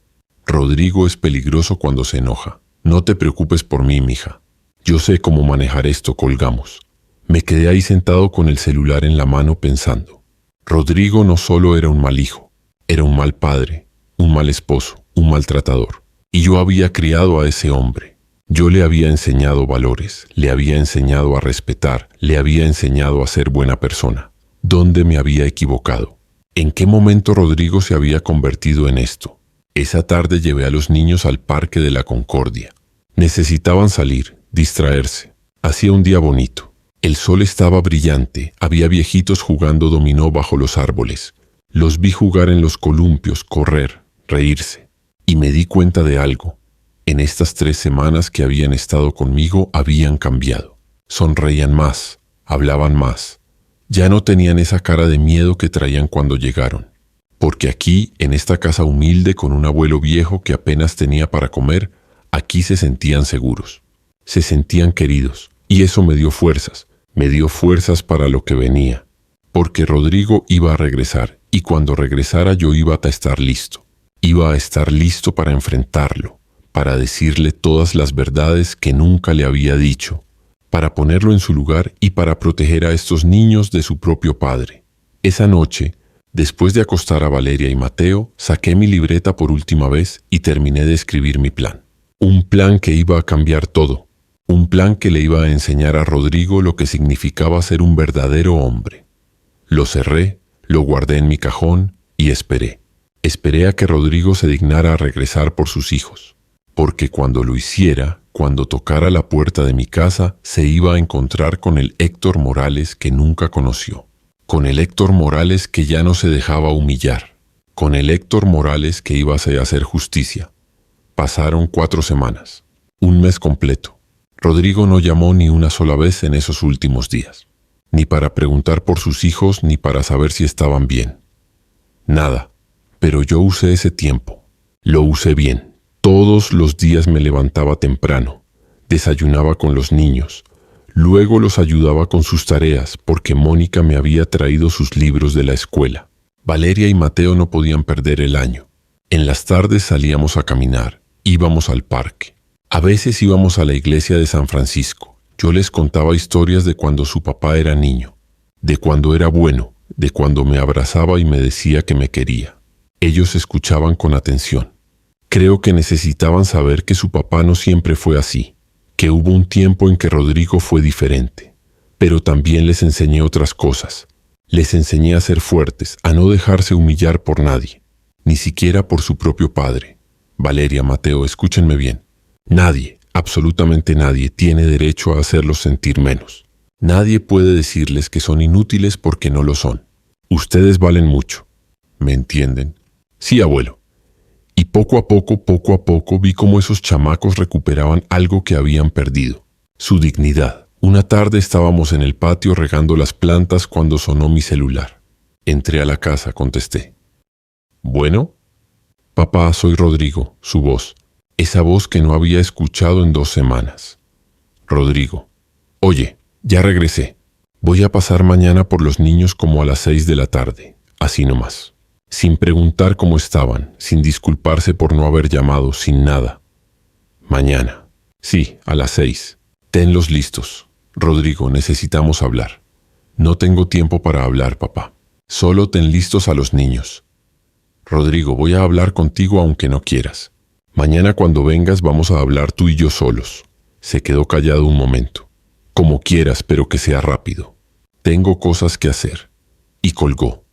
Rodrigo es peligroso cuando se enoja. No te preocupes por mí, mija. Yo sé cómo manejar esto, colgamos. Me quedé ahí sentado con el celular en la mano pensando. Rodrigo no solo era un mal hijo, era un mal padre, un mal esposo, un maltratador. Y yo había criado a ese hombre. Yo le había enseñado valores, le había enseñado a respetar, le había enseñado a ser buena persona. ¿Dónde me había equivocado? ¿En qué momento Rodrigo se había convertido en esto? Esa tarde llevé a los niños al Parque de la Concordia. Necesitaban salir, distraerse. Hacía un día bonito. El sol estaba brillante, había viejitos jugando dominó bajo los árboles. Los vi jugar en los columpios, correr, reírse. Y me di cuenta de algo. En estas 3 semanas que habían estado conmigo habían cambiado. Sonreían más, hablaban más. Ya no tenían esa cara de miedo que traían cuando llegaron. Porque aquí, en esta casa humilde con un abuelo viejo que apenas tenía para comer, aquí se sentían seguros. Se sentían queridos. Y eso me dio fuerzas para lo que venía. Porque Rodrigo iba a regresar, y cuando regresara yo iba a estar listo. Iba a estar listo para enfrentarlo, para decirle todas las verdades que nunca le había dicho, para ponerlo en su lugar y para proteger a estos niños de su propio padre. Esa noche, después de acostar a Valeria y Mateo, saqué mi libreta por última vez y terminé de escribir mi plan. Un plan que iba a cambiar todo. Un plan que le iba a enseñar a Rodrigo lo que significaba ser un verdadero hombre. Lo cerré, lo guardé en mi cajón y esperé. Esperé a que Rodrigo se dignara a regresar por sus hijos. Porque cuando lo hiciera, cuando tocara la puerta de mi casa, se iba a encontrar con el Héctor Morales que nunca conoció. Con el Héctor Morales que ya no se dejaba humillar. Con el Héctor Morales que iba a hacer justicia. Pasaron 4 semanas. Un mes completo. Rodrigo no llamó ni una sola vez en esos últimos días. Ni para preguntar por sus hijos, ni para saber si estaban bien. Nada. Pero yo usé ese tiempo. Lo usé bien. Todos los días me levantaba temprano. Desayunaba con los niños. Luego los ayudaba con sus tareas porque Mónica me había traído sus libros de la escuela. Valeria y Mateo no podían perder el año. En las tardes salíamos a caminar. Íbamos al parque. A veces íbamos a la iglesia de San Francisco. Yo les contaba historias de cuando su papá era niño, de cuando era bueno, de cuando me abrazaba y me decía que me quería. Ellos escuchaban con atención. Creo que necesitaban saber que su papá no siempre fue así, que hubo un tiempo en que Rodrigo fue diferente. Pero también les enseñé otras cosas. Les enseñé a ser fuertes, a no dejarse humillar por nadie, ni siquiera por su propio padre. Valeria, Mateo, escúchenme bien. Nadie, absolutamente nadie, tiene derecho a hacerlos sentir menos. Nadie puede decirles que son inútiles porque no lo son. Ustedes valen mucho. ¿Me entienden? Sí, abuelo. Y poco a poco vi cómo esos chamacos recuperaban algo que habían perdido. Su dignidad. Una tarde estábamos en el patio regando las plantas cuando sonó mi celular. Entré a la casa, contesté. ¿Bueno? Papá, soy Rodrigo, su voz. Esa voz que no había escuchado en 2 semanas. Rodrigo. Oye, ya regresé. Voy a pasar mañana por los niños como a las 6 de la tarde. Así nomás. Sin preguntar cómo estaban, sin disculparse por no haber llamado, sin nada. Mañana. Sí, a las 6. Tenlos listos. Rodrigo, necesitamos hablar. No tengo tiempo para hablar, papá. Solo ten listos a los niños. Rodrigo, voy a hablar contigo aunque no quieras. Mañana cuando vengas vamos a hablar tú y yo solos. Se quedó callado un momento. Como quieras, pero que sea rápido. Tengo cosas que hacer. Y colgó.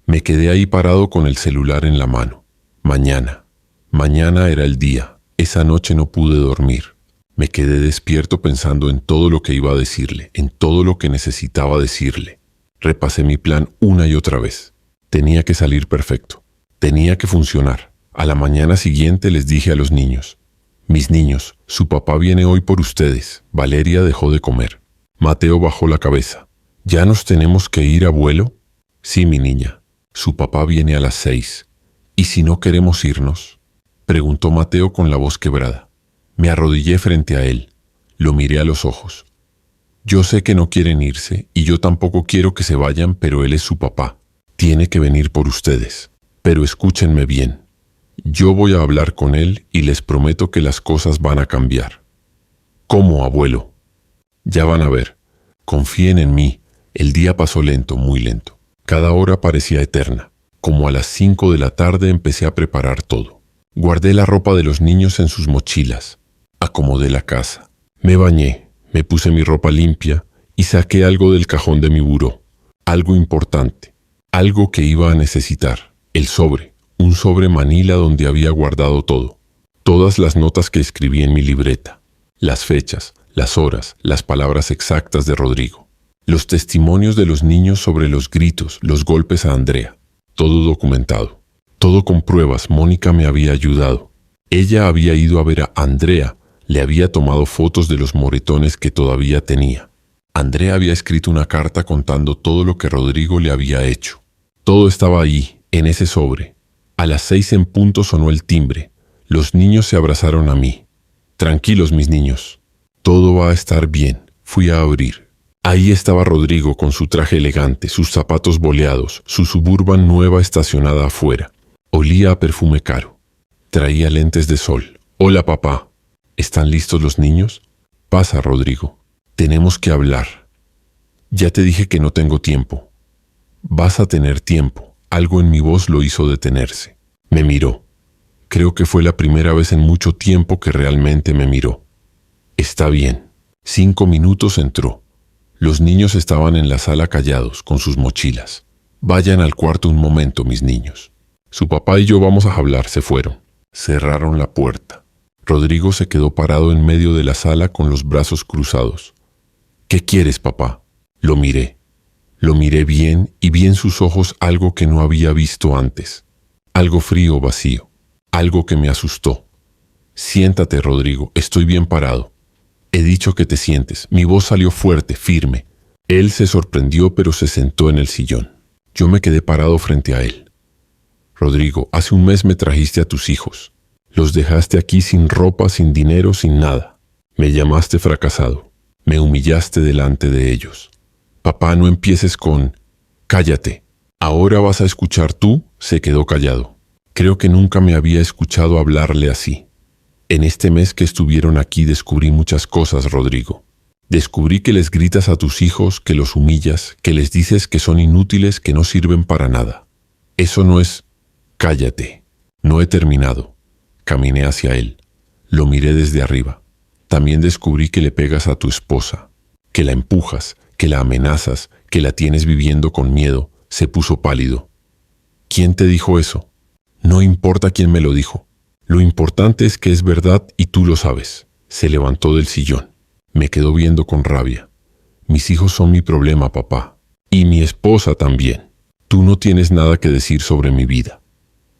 Me quedé ahí parado con el celular en la mano. Mañana. Mañana era el día. Esa noche no pude dormir. Me quedé despierto pensando en todo lo que iba a decirle, en todo lo que necesitaba decirle. Repasé mi plan una y otra vez. Tenía que salir perfecto. Tenía que funcionar. A la mañana siguiente les dije a los niños. Mis niños, su papá viene hoy por ustedes. Valeria dejó de comer. Mateo bajó la cabeza. ¿Ya nos tenemos que ir, abuelo? Sí, mi niña. Su papá viene a las 6. ¿Y si no queremos irnos? Preguntó Mateo con la voz quebrada. Me arrodillé frente a él. Lo miré a los ojos. Yo sé que no quieren irse y yo tampoco quiero que se vayan, pero él es su papá. Tiene que venir por ustedes. Pero escúchenme bien. Yo voy a hablar con él y les prometo que las cosas van a cambiar. ¿Cómo, abuelo? Ya van a ver. Confíen en mí. El día pasó lento, muy lento. Cada hora parecía eterna. Como a las 5 de la tarde empecé a preparar todo. Guardé la ropa de los niños en sus mochilas. Acomodé la casa. Me bañé, me puse mi ropa limpia y saqué algo del cajón de mi buró. Algo importante. Algo que iba a necesitar. El sobre. Un sobre manila donde había guardado todo. Todas las notas que escribí en mi libreta. Las fechas, las horas, las palabras exactas de Rodrigo. Los testimonios de los niños sobre los gritos, los golpes a Andrea. Todo documentado. Todo con pruebas. Mónica me había ayudado. Ella había ido a ver a Andrea. Le había tomado fotos de los moretones que todavía tenía. Andrea había escrito una carta contando todo lo que Rodrigo le había hecho. Todo estaba ahí, en ese sobre. A las 6 en punto sonó el timbre. Los niños se abrazaron a mí. Tranquilos, mis niños. Todo va a estar bien. Fui a abrir. Ahí estaba Rodrigo con su traje elegante, sus zapatos boleados, su Suburban nueva estacionada afuera. Olía a perfume caro. Traía lentes de sol. Hola, papá. ¿Están listos los niños? Pasa, Rodrigo. Tenemos que hablar. Ya te dije que no tengo tiempo. Vas a tener tiempo. Algo en mi voz lo hizo detenerse. Me miró. Creo que fue la primera vez en mucho tiempo que realmente me miró. Está bien. 5 minutos entró. Los niños estaban en la sala callados, con sus mochilas. Vayan al cuarto un momento, mis niños. Su papá y yo vamos a hablar. Se fueron. Cerraron la puerta. Rodrigo se quedó parado en medio de la sala con los brazos cruzados. ¿Qué quieres, papá? Lo miré. Lo miré bien y vi en sus ojos algo que no había visto antes. Algo frío, vacío. Algo que me asustó. Siéntate, Rodrigo. Estoy bien parado. He dicho que te sientes. Mi voz salió fuerte, firme. Él se sorprendió, pero se sentó en el sillón. Yo me quedé parado frente a él. Rodrigo, hace un mes me trajiste a tus hijos. Los dejaste aquí sin ropa, sin dinero, sin nada. Me llamaste fracasado. Me humillaste delante de ellos. Papá, no empieces con «cállate». Ahora vas a escuchar tú. Se quedó callado. Creo que nunca me había escuchado hablarle así. En este mes que estuvieron aquí descubrí muchas cosas, Rodrigo. Descubrí que les gritas a tus hijos, que los humillas, que les dices que son inútiles, que no sirven para nada. Eso no es «cállate». No he terminado. Caminé hacia él. Lo miré desde arriba. También descubrí que le pegas a tu esposa, que la empujas, que la amenazas, que la tienes viviendo con miedo. Se puso pálido. ¿Quién te dijo eso? No importa quién me lo dijo. Lo importante es que es verdad y tú lo sabes. Se levantó del sillón. Me quedó viendo con rabia. Mis hijos son mi problema, papá. Y mi esposa también. Tú no tienes nada que decir sobre mi vida.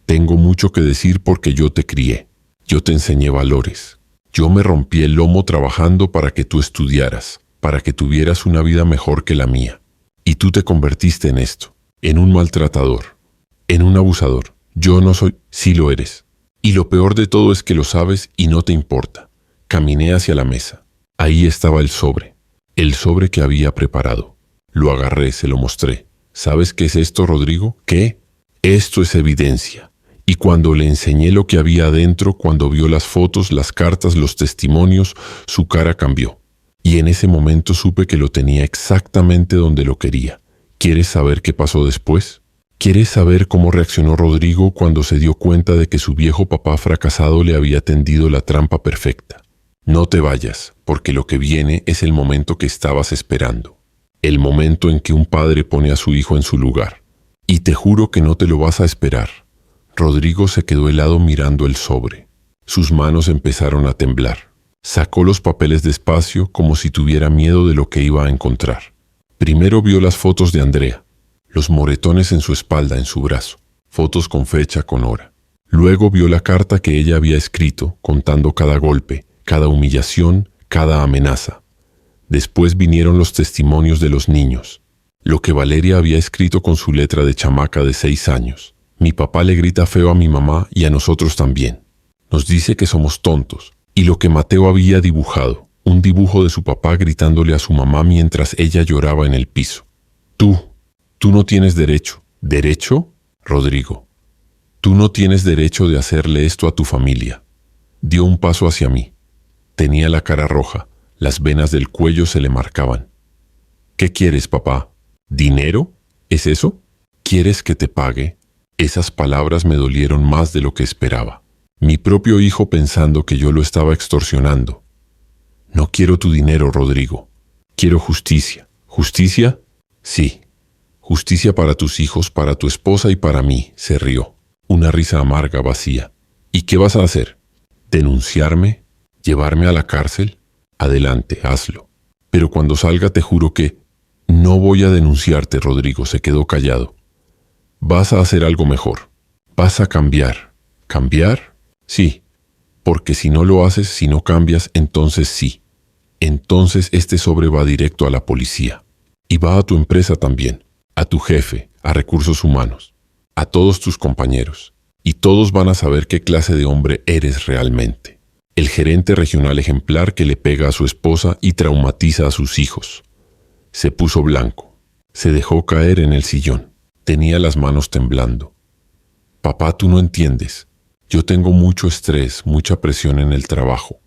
Tengo mucho que decir porque yo te crié. Yo te enseñé valores. Yo me rompí el lomo trabajando para que tú estudiaras, para que tuvieras una vida mejor que la mía. Y tú te convertiste en esto, en un maltratador, en un abusador. Yo no soy, sí lo eres. Y lo peor de todo es que lo sabes y no te importa. Caminé hacia la mesa. Ahí estaba el sobre que había preparado. Lo agarré, se lo mostré. ¿Sabes qué es esto, Rodrigo? ¿Qué? Esto es evidencia. Y cuando le enseñé lo que había adentro, cuando vio las fotos, las cartas, los testimonios, su cara cambió. Y en ese momento supe que lo tenía exactamente donde lo quería. ¿Quieres saber qué pasó después? ¿Quieres saber cómo reaccionó Rodrigo cuando se dio cuenta de que su viejo papá fracasado le había tendido la trampa perfecta? No te vayas, porque lo que viene es el momento que estabas esperando. El momento en que un padre pone a su hijo en su lugar. Y te juro que no te lo vas a esperar. Rodrigo se quedó helado mirando el sobre. Sus manos empezaron a temblar. Sacó los papeles despacio como si tuviera miedo de lo que iba a encontrar. Primero vio las fotos de Andrea, los moretones en su espalda, en su brazo, fotos con fecha, con hora. Luego vio la carta que ella había escrito, contando cada golpe, cada humillación, cada amenaza. Después vinieron los testimonios de los niños. Lo que Valeria había escrito con su letra de chamaca de 6 años. Mi papá le grita feo a mi mamá y a nosotros también. Nos dice que somos tontos. Y lo que Mateo había dibujado, un dibujo de su papá gritándole a su mamá mientras ella lloraba en el piso. Tú no tienes derecho. ¿Derecho? Rodrigo. Tú no tienes derecho de hacerle esto a tu familia. Dio un paso hacia mí. Tenía la cara roja, las venas del cuello se le marcaban. ¿Qué quieres, papá? ¿Dinero? ¿Es eso? ¿Quieres que te pague? Esas palabras me dolieron más de lo que esperaba. Mi propio hijo pensando que yo lo estaba extorsionando. No quiero tu dinero, Rodrigo. Quiero justicia. ¿Justicia? Sí. Justicia para tus hijos, para tu esposa y para mí, se rió. Una risa amarga, vacía. ¿Y qué vas a hacer? ¿Denunciarme? ¿Llevarme a la cárcel? Adelante, hazlo. Pero cuando salga te juro que... No voy a denunciarte, Rodrigo, se quedó callado. Vas a hacer algo mejor. Vas a cambiar. ¿Cambiar? Sí. Porque si no lo haces, si no cambias, entonces sí. Entonces este sobre va directo a la policía. Y va a tu empresa también. A tu jefe, a recursos humanos. A todos tus compañeros. Y todos van a saber qué clase de hombre eres realmente. El gerente regional ejemplar que le pega a su esposa y traumatiza a sus hijos. Se puso blanco. Se dejó caer en el sillón. Tenía las manos temblando. Papá, tú no entiendes. Yo tengo mucho estrés, mucha presión en el trabajo.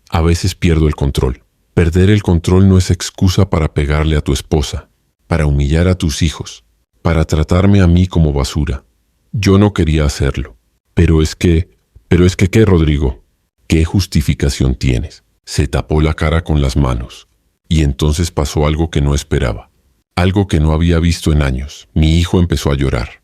A veces pierdo el control. Perder el control no es excusa para pegarle a tu esposa, para humillar a tus hijos, para tratarme a mí como basura. Yo no quería hacerlo. Pero es que, ¿qué, Rodrigo? ¿Qué justificación tienes? Se tapó la cara con las manos. Y entonces pasó algo que no esperaba. Algo que no había visto en años. Mi hijo empezó a llorar.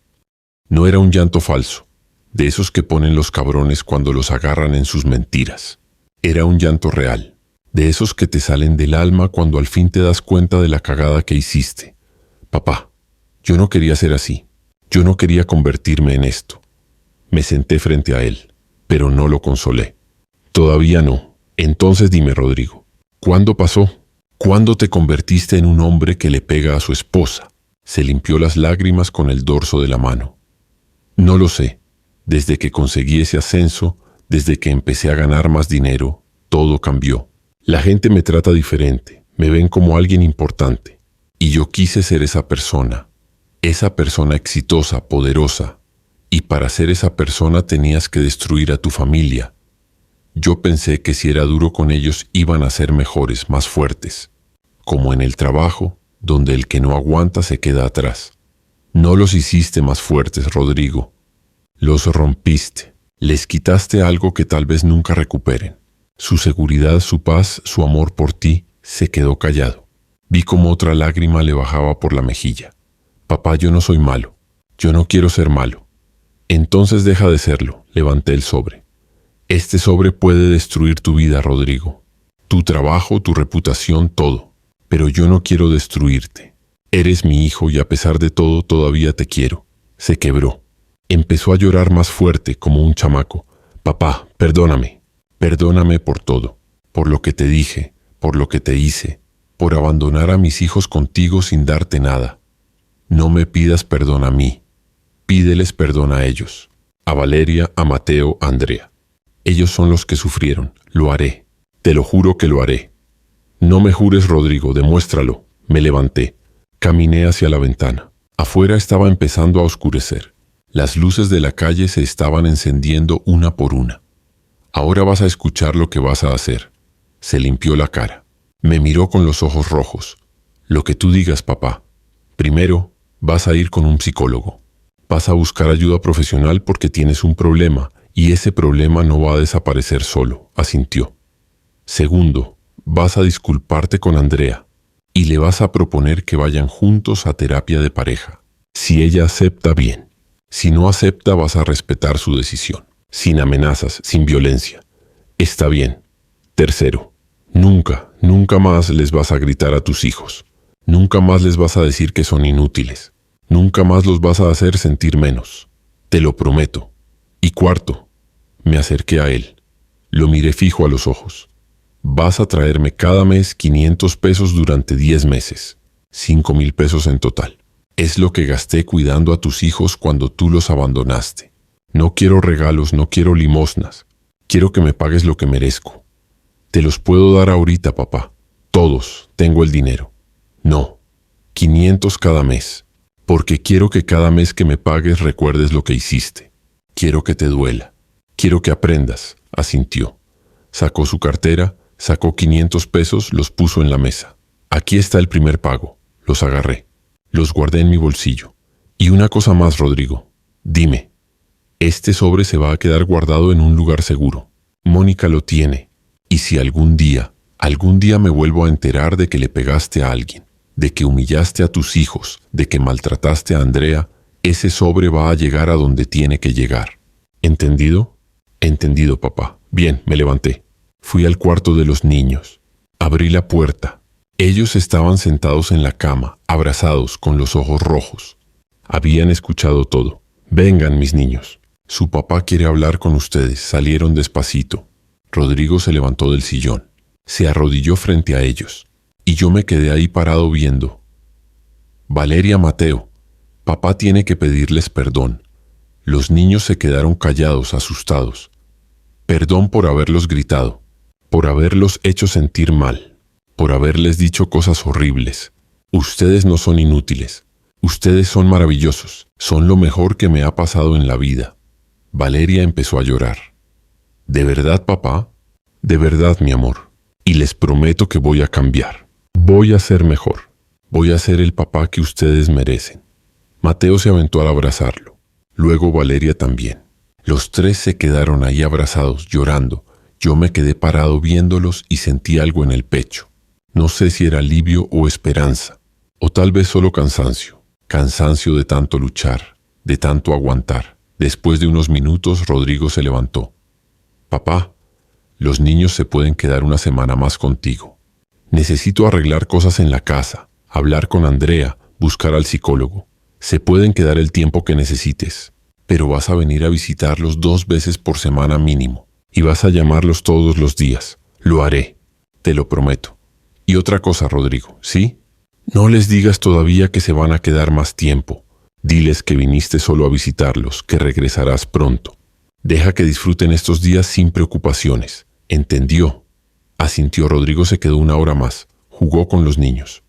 No era un llanto falso, de esos que ponen los cabrones cuando los agarran en sus mentiras. Era un llanto real, de esos que te salen del alma cuando al fin te das cuenta de la cagada que hiciste. Papá, yo no quería ser así. Yo no quería convertirme en esto. Me senté frente a él, pero no lo consolé. Todavía no. Entonces dime, Rodrigo, ¿cuándo pasó? ¿Cuándo te convertiste en un hombre que le pega a su esposa? Se limpió las lágrimas con el dorso de la mano. No lo sé. Desde que conseguí ese ascenso, desde que empecé a ganar más dinero, todo cambió. La gente me trata diferente, me ven como alguien importante. Y yo quise ser esa persona exitosa, poderosa. Y para ser esa persona tenías que destruir a tu familia. Yo pensé que si era duro con ellos iban a ser mejores, más fuertes. Como en el trabajo, donde el que no aguanta se queda atrás. No los hiciste más fuertes, Rodrigo. Los rompiste. Les quitaste algo que tal vez nunca recuperen. Su seguridad, su paz, su amor por ti, se quedó callado. Vi como otra lágrima le bajaba por la mejilla. Papá, yo no soy malo. Yo no quiero ser malo. Entonces deja de serlo. Levanté el sobre. Este sobre puede destruir tu vida, Rodrigo. Tu trabajo, tu reputación, todo. Pero yo no quiero destruirte. Eres mi hijo y a pesar de todo todavía te quiero. Se quebró. Empezó a llorar más fuerte como un chamaco. Papá, perdóname. Perdóname por todo. Por lo que te dije, por lo que te hice. Por abandonar a mis hijos contigo sin darte nada. No me pidas perdón a mí. Pídeles perdón a ellos. A Valeria, a Mateo, a Andrea. Ellos son los que sufrieron. Lo haré. Te lo juro que lo haré. No me jures, Rodrigo, demuéstralo. Me levanté. Caminé hacia la ventana. Afuera estaba empezando a oscurecer. Las luces de la calle se estaban encendiendo una por una. Ahora vas a escuchar lo que vas a hacer. Se limpió la cara. Me miró con los ojos rojos. Lo que tú digas, papá. Primero, vas a ir con un psicólogo. Vas a buscar ayuda profesional porque tienes un problema y ese problema no va a desaparecer solo, asintió. Segundo, vas a disculparte con Andrea y le vas a proponer que vayan juntos a terapia de pareja. Si ella acepta, bien. Si no acepta, vas a respetar su decisión. Sin amenazas, sin violencia. Está bien. Tercero, nunca más les vas a gritar a tus hijos. Nunca más les vas a decir que son inútiles. Nunca más los vas a hacer sentir menos. Te lo prometo. Y cuarto, me acerqué a él. Lo miré fijo a los ojos. Vas a traerme cada mes 500 pesos durante 10 meses. 5,000 pesos en total. Es lo que gasté cuidando a tus hijos cuando tú los abandonaste. No quiero regalos, no quiero limosnas. Quiero que me pagues lo que merezco. Te los puedo dar ahorita, papá. Todos, tengo el dinero. No, 500 cada mes. Porque quiero que cada mes que me pagues recuerdes lo que hiciste. Quiero que te duela. Quiero que aprendas, asintió. Sacó su cartera, sacó 500 pesos, los puso en la mesa. Aquí está el primer pago. Los agarré. Los guardé en mi bolsillo. Y una cosa más, Rodrigo. Dime, este sobre se va a quedar guardado en un lugar seguro. Mónica lo tiene. Y si algún día me vuelvo a enterar de que le pegaste a alguien, de que humillaste a tus hijos, de que maltrataste a Andrea, ese sobre va a llegar a donde tiene que llegar. ¿Entendido? Entendido, papá. Bien, me levanté. Fui al cuarto de los niños. Abrí la puerta. Ellos estaban sentados en la cama, abrazados, con los ojos rojos. Habían escuchado todo. Vengan, mis niños. Su papá quiere hablar con ustedes. Salieron despacito. Rodrigo se levantó del sillón. Se arrodilló frente a ellos. Y yo me quedé ahí parado viendo. Valeria, Mateo, papá tiene que pedirles perdón. Los niños se quedaron callados, asustados. Perdón por haberlos gritado, por haberlos hecho sentir mal, por haberles dicho cosas horribles. Ustedes no son inútiles. Ustedes son maravillosos. Son lo mejor que me ha pasado en la vida. Valeria empezó a llorar. ¿De verdad, papá? De verdad, mi amor. Y les prometo que voy a cambiar. Voy a ser mejor. Voy a ser el papá que ustedes merecen. Mateo se aventó al abrazarlo. Luego Valeria también. Los tres se quedaron ahí abrazados, llorando. Yo me quedé parado viéndolos y sentí algo en el pecho. No sé si era alivio o esperanza, o tal vez solo cansancio. Cansancio de tanto luchar, de tanto aguantar. Después de unos minutos, Rodrigo se levantó. Papá, los niños se pueden quedar una semana más contigo. Necesito arreglar cosas en la casa, hablar con Andrea, buscar al psicólogo. Se pueden quedar el tiempo que necesites, pero vas a venir a visitarlos 2 veces por semana mínimo, y vas a llamarlos todos los días. Lo haré, te lo prometo. Y otra cosa, Rodrigo, ¿sí? No les digas todavía que se van a quedar más tiempo. Diles que viniste solo a visitarlos, que regresarás pronto. Deja que disfruten estos días sin preocupaciones. ¿Entendió? Asintió. Rodrigo se quedó 1 hora más. Jugó con los niños.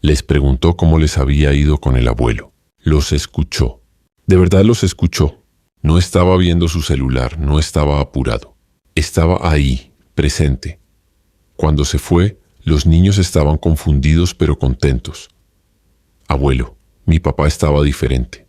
Les preguntó cómo les había ido con el abuelo. Los escuchó. De verdad los escuchó. No estaba viendo su celular, no estaba apurado. Estaba ahí, presente. Cuando se fue, los niños estaban confundidos pero contentos. Abuelo, mi papá estaba diferente.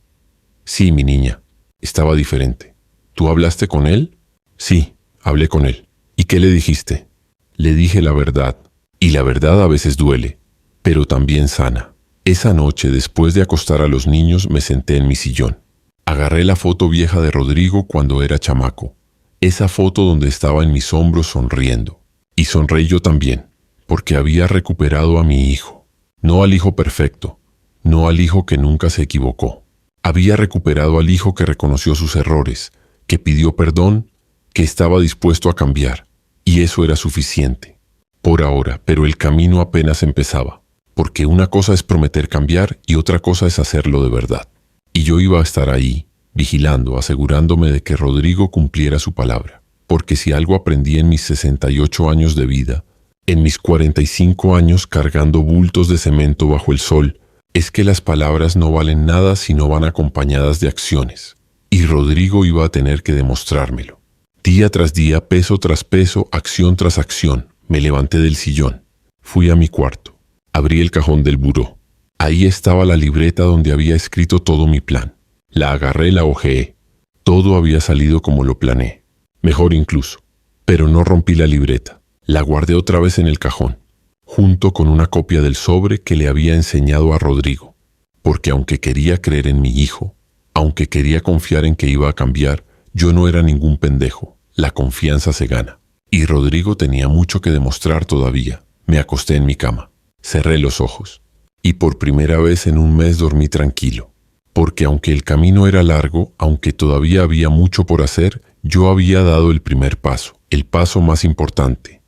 Sí, mi niña, estaba diferente. ¿Tú hablaste con él? Sí, hablé con él. ¿Y qué le dijiste? Le dije la verdad. Y la verdad a veces duele, pero también sana. Esa noche, después de acostar a los niños, me senté en mi sillón. Agarré la foto vieja de Rodrigo cuando era chamaco. Esa foto donde estaba en mis hombros sonriendo. Y sonreí yo también, porque había recuperado a mi hijo. No al hijo perfecto, no al hijo que nunca se equivocó. Había recuperado al hijo que reconoció sus errores, que pidió perdón, que estaba dispuesto a cambiar. Y eso era suficiente. Por ahora, pero el camino apenas empezaba. Porque una cosa es prometer cambiar y otra cosa es hacerlo de verdad. Y yo iba a estar ahí, vigilando, asegurándome de que Rodrigo cumpliera su palabra. Porque si algo aprendí en mis 68 años de vida, en mis 45 años cargando bultos de cemento bajo el sol, es que las palabras no valen nada si no van acompañadas de acciones. Y Rodrigo iba a tener que demostrármelo. Día tras día, peso tras peso, acción tras acción, me levanté del sillón. Fui a mi cuarto. Abrí el cajón del buró. Ahí estaba la libreta donde había escrito todo mi plan. La agarré, la hojeé. Todo había salido como lo planeé. Mejor incluso. Pero no rompí la libreta. La guardé otra vez en el cajón, junto con una copia del sobre que le había enseñado a Rodrigo. Porque aunque quería creer en mi hijo, aunque quería confiar en que iba a cambiar, yo no era ningún pendejo. La confianza se gana. Y Rodrigo tenía mucho que demostrar todavía. Me acosté en mi cama. Cerré los ojos. Y por primera vez en un mes dormí tranquilo. Porque aunque el camino era largo, aunque todavía había mucho por hacer, yo había dado el primer paso, el paso más importante.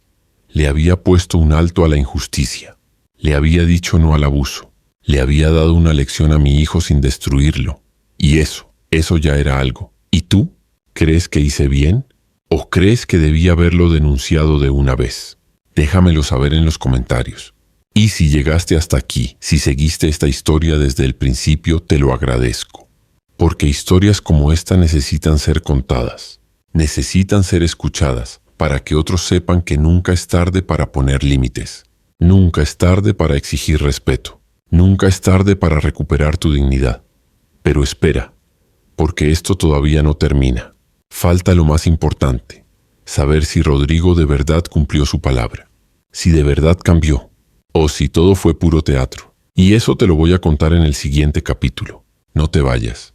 Le había puesto un alto a la injusticia. Le había dicho no al abuso. Le había dado una lección a mi hijo sin destruirlo. Y eso ya era algo. ¿Y tú? ¿Crees que hice bien? ¿O crees que debía haberlo denunciado de una vez? Déjamelo saber en los comentarios. Y si llegaste hasta aquí, si seguiste esta historia desde el principio, te lo agradezco. Porque historias como esta necesitan ser contadas. Necesitan ser escuchadas para que otros sepan que nunca es tarde para poner límites. Nunca es tarde para exigir respeto. Nunca es tarde para recuperar tu dignidad. Pero espera, porque esto todavía no termina. Falta lo más importante, saber si Rodrigo de verdad cumplió su palabra, si de verdad cambió, o si todo fue puro teatro. Y eso te lo voy a contar en el siguiente capítulo. No te vayas.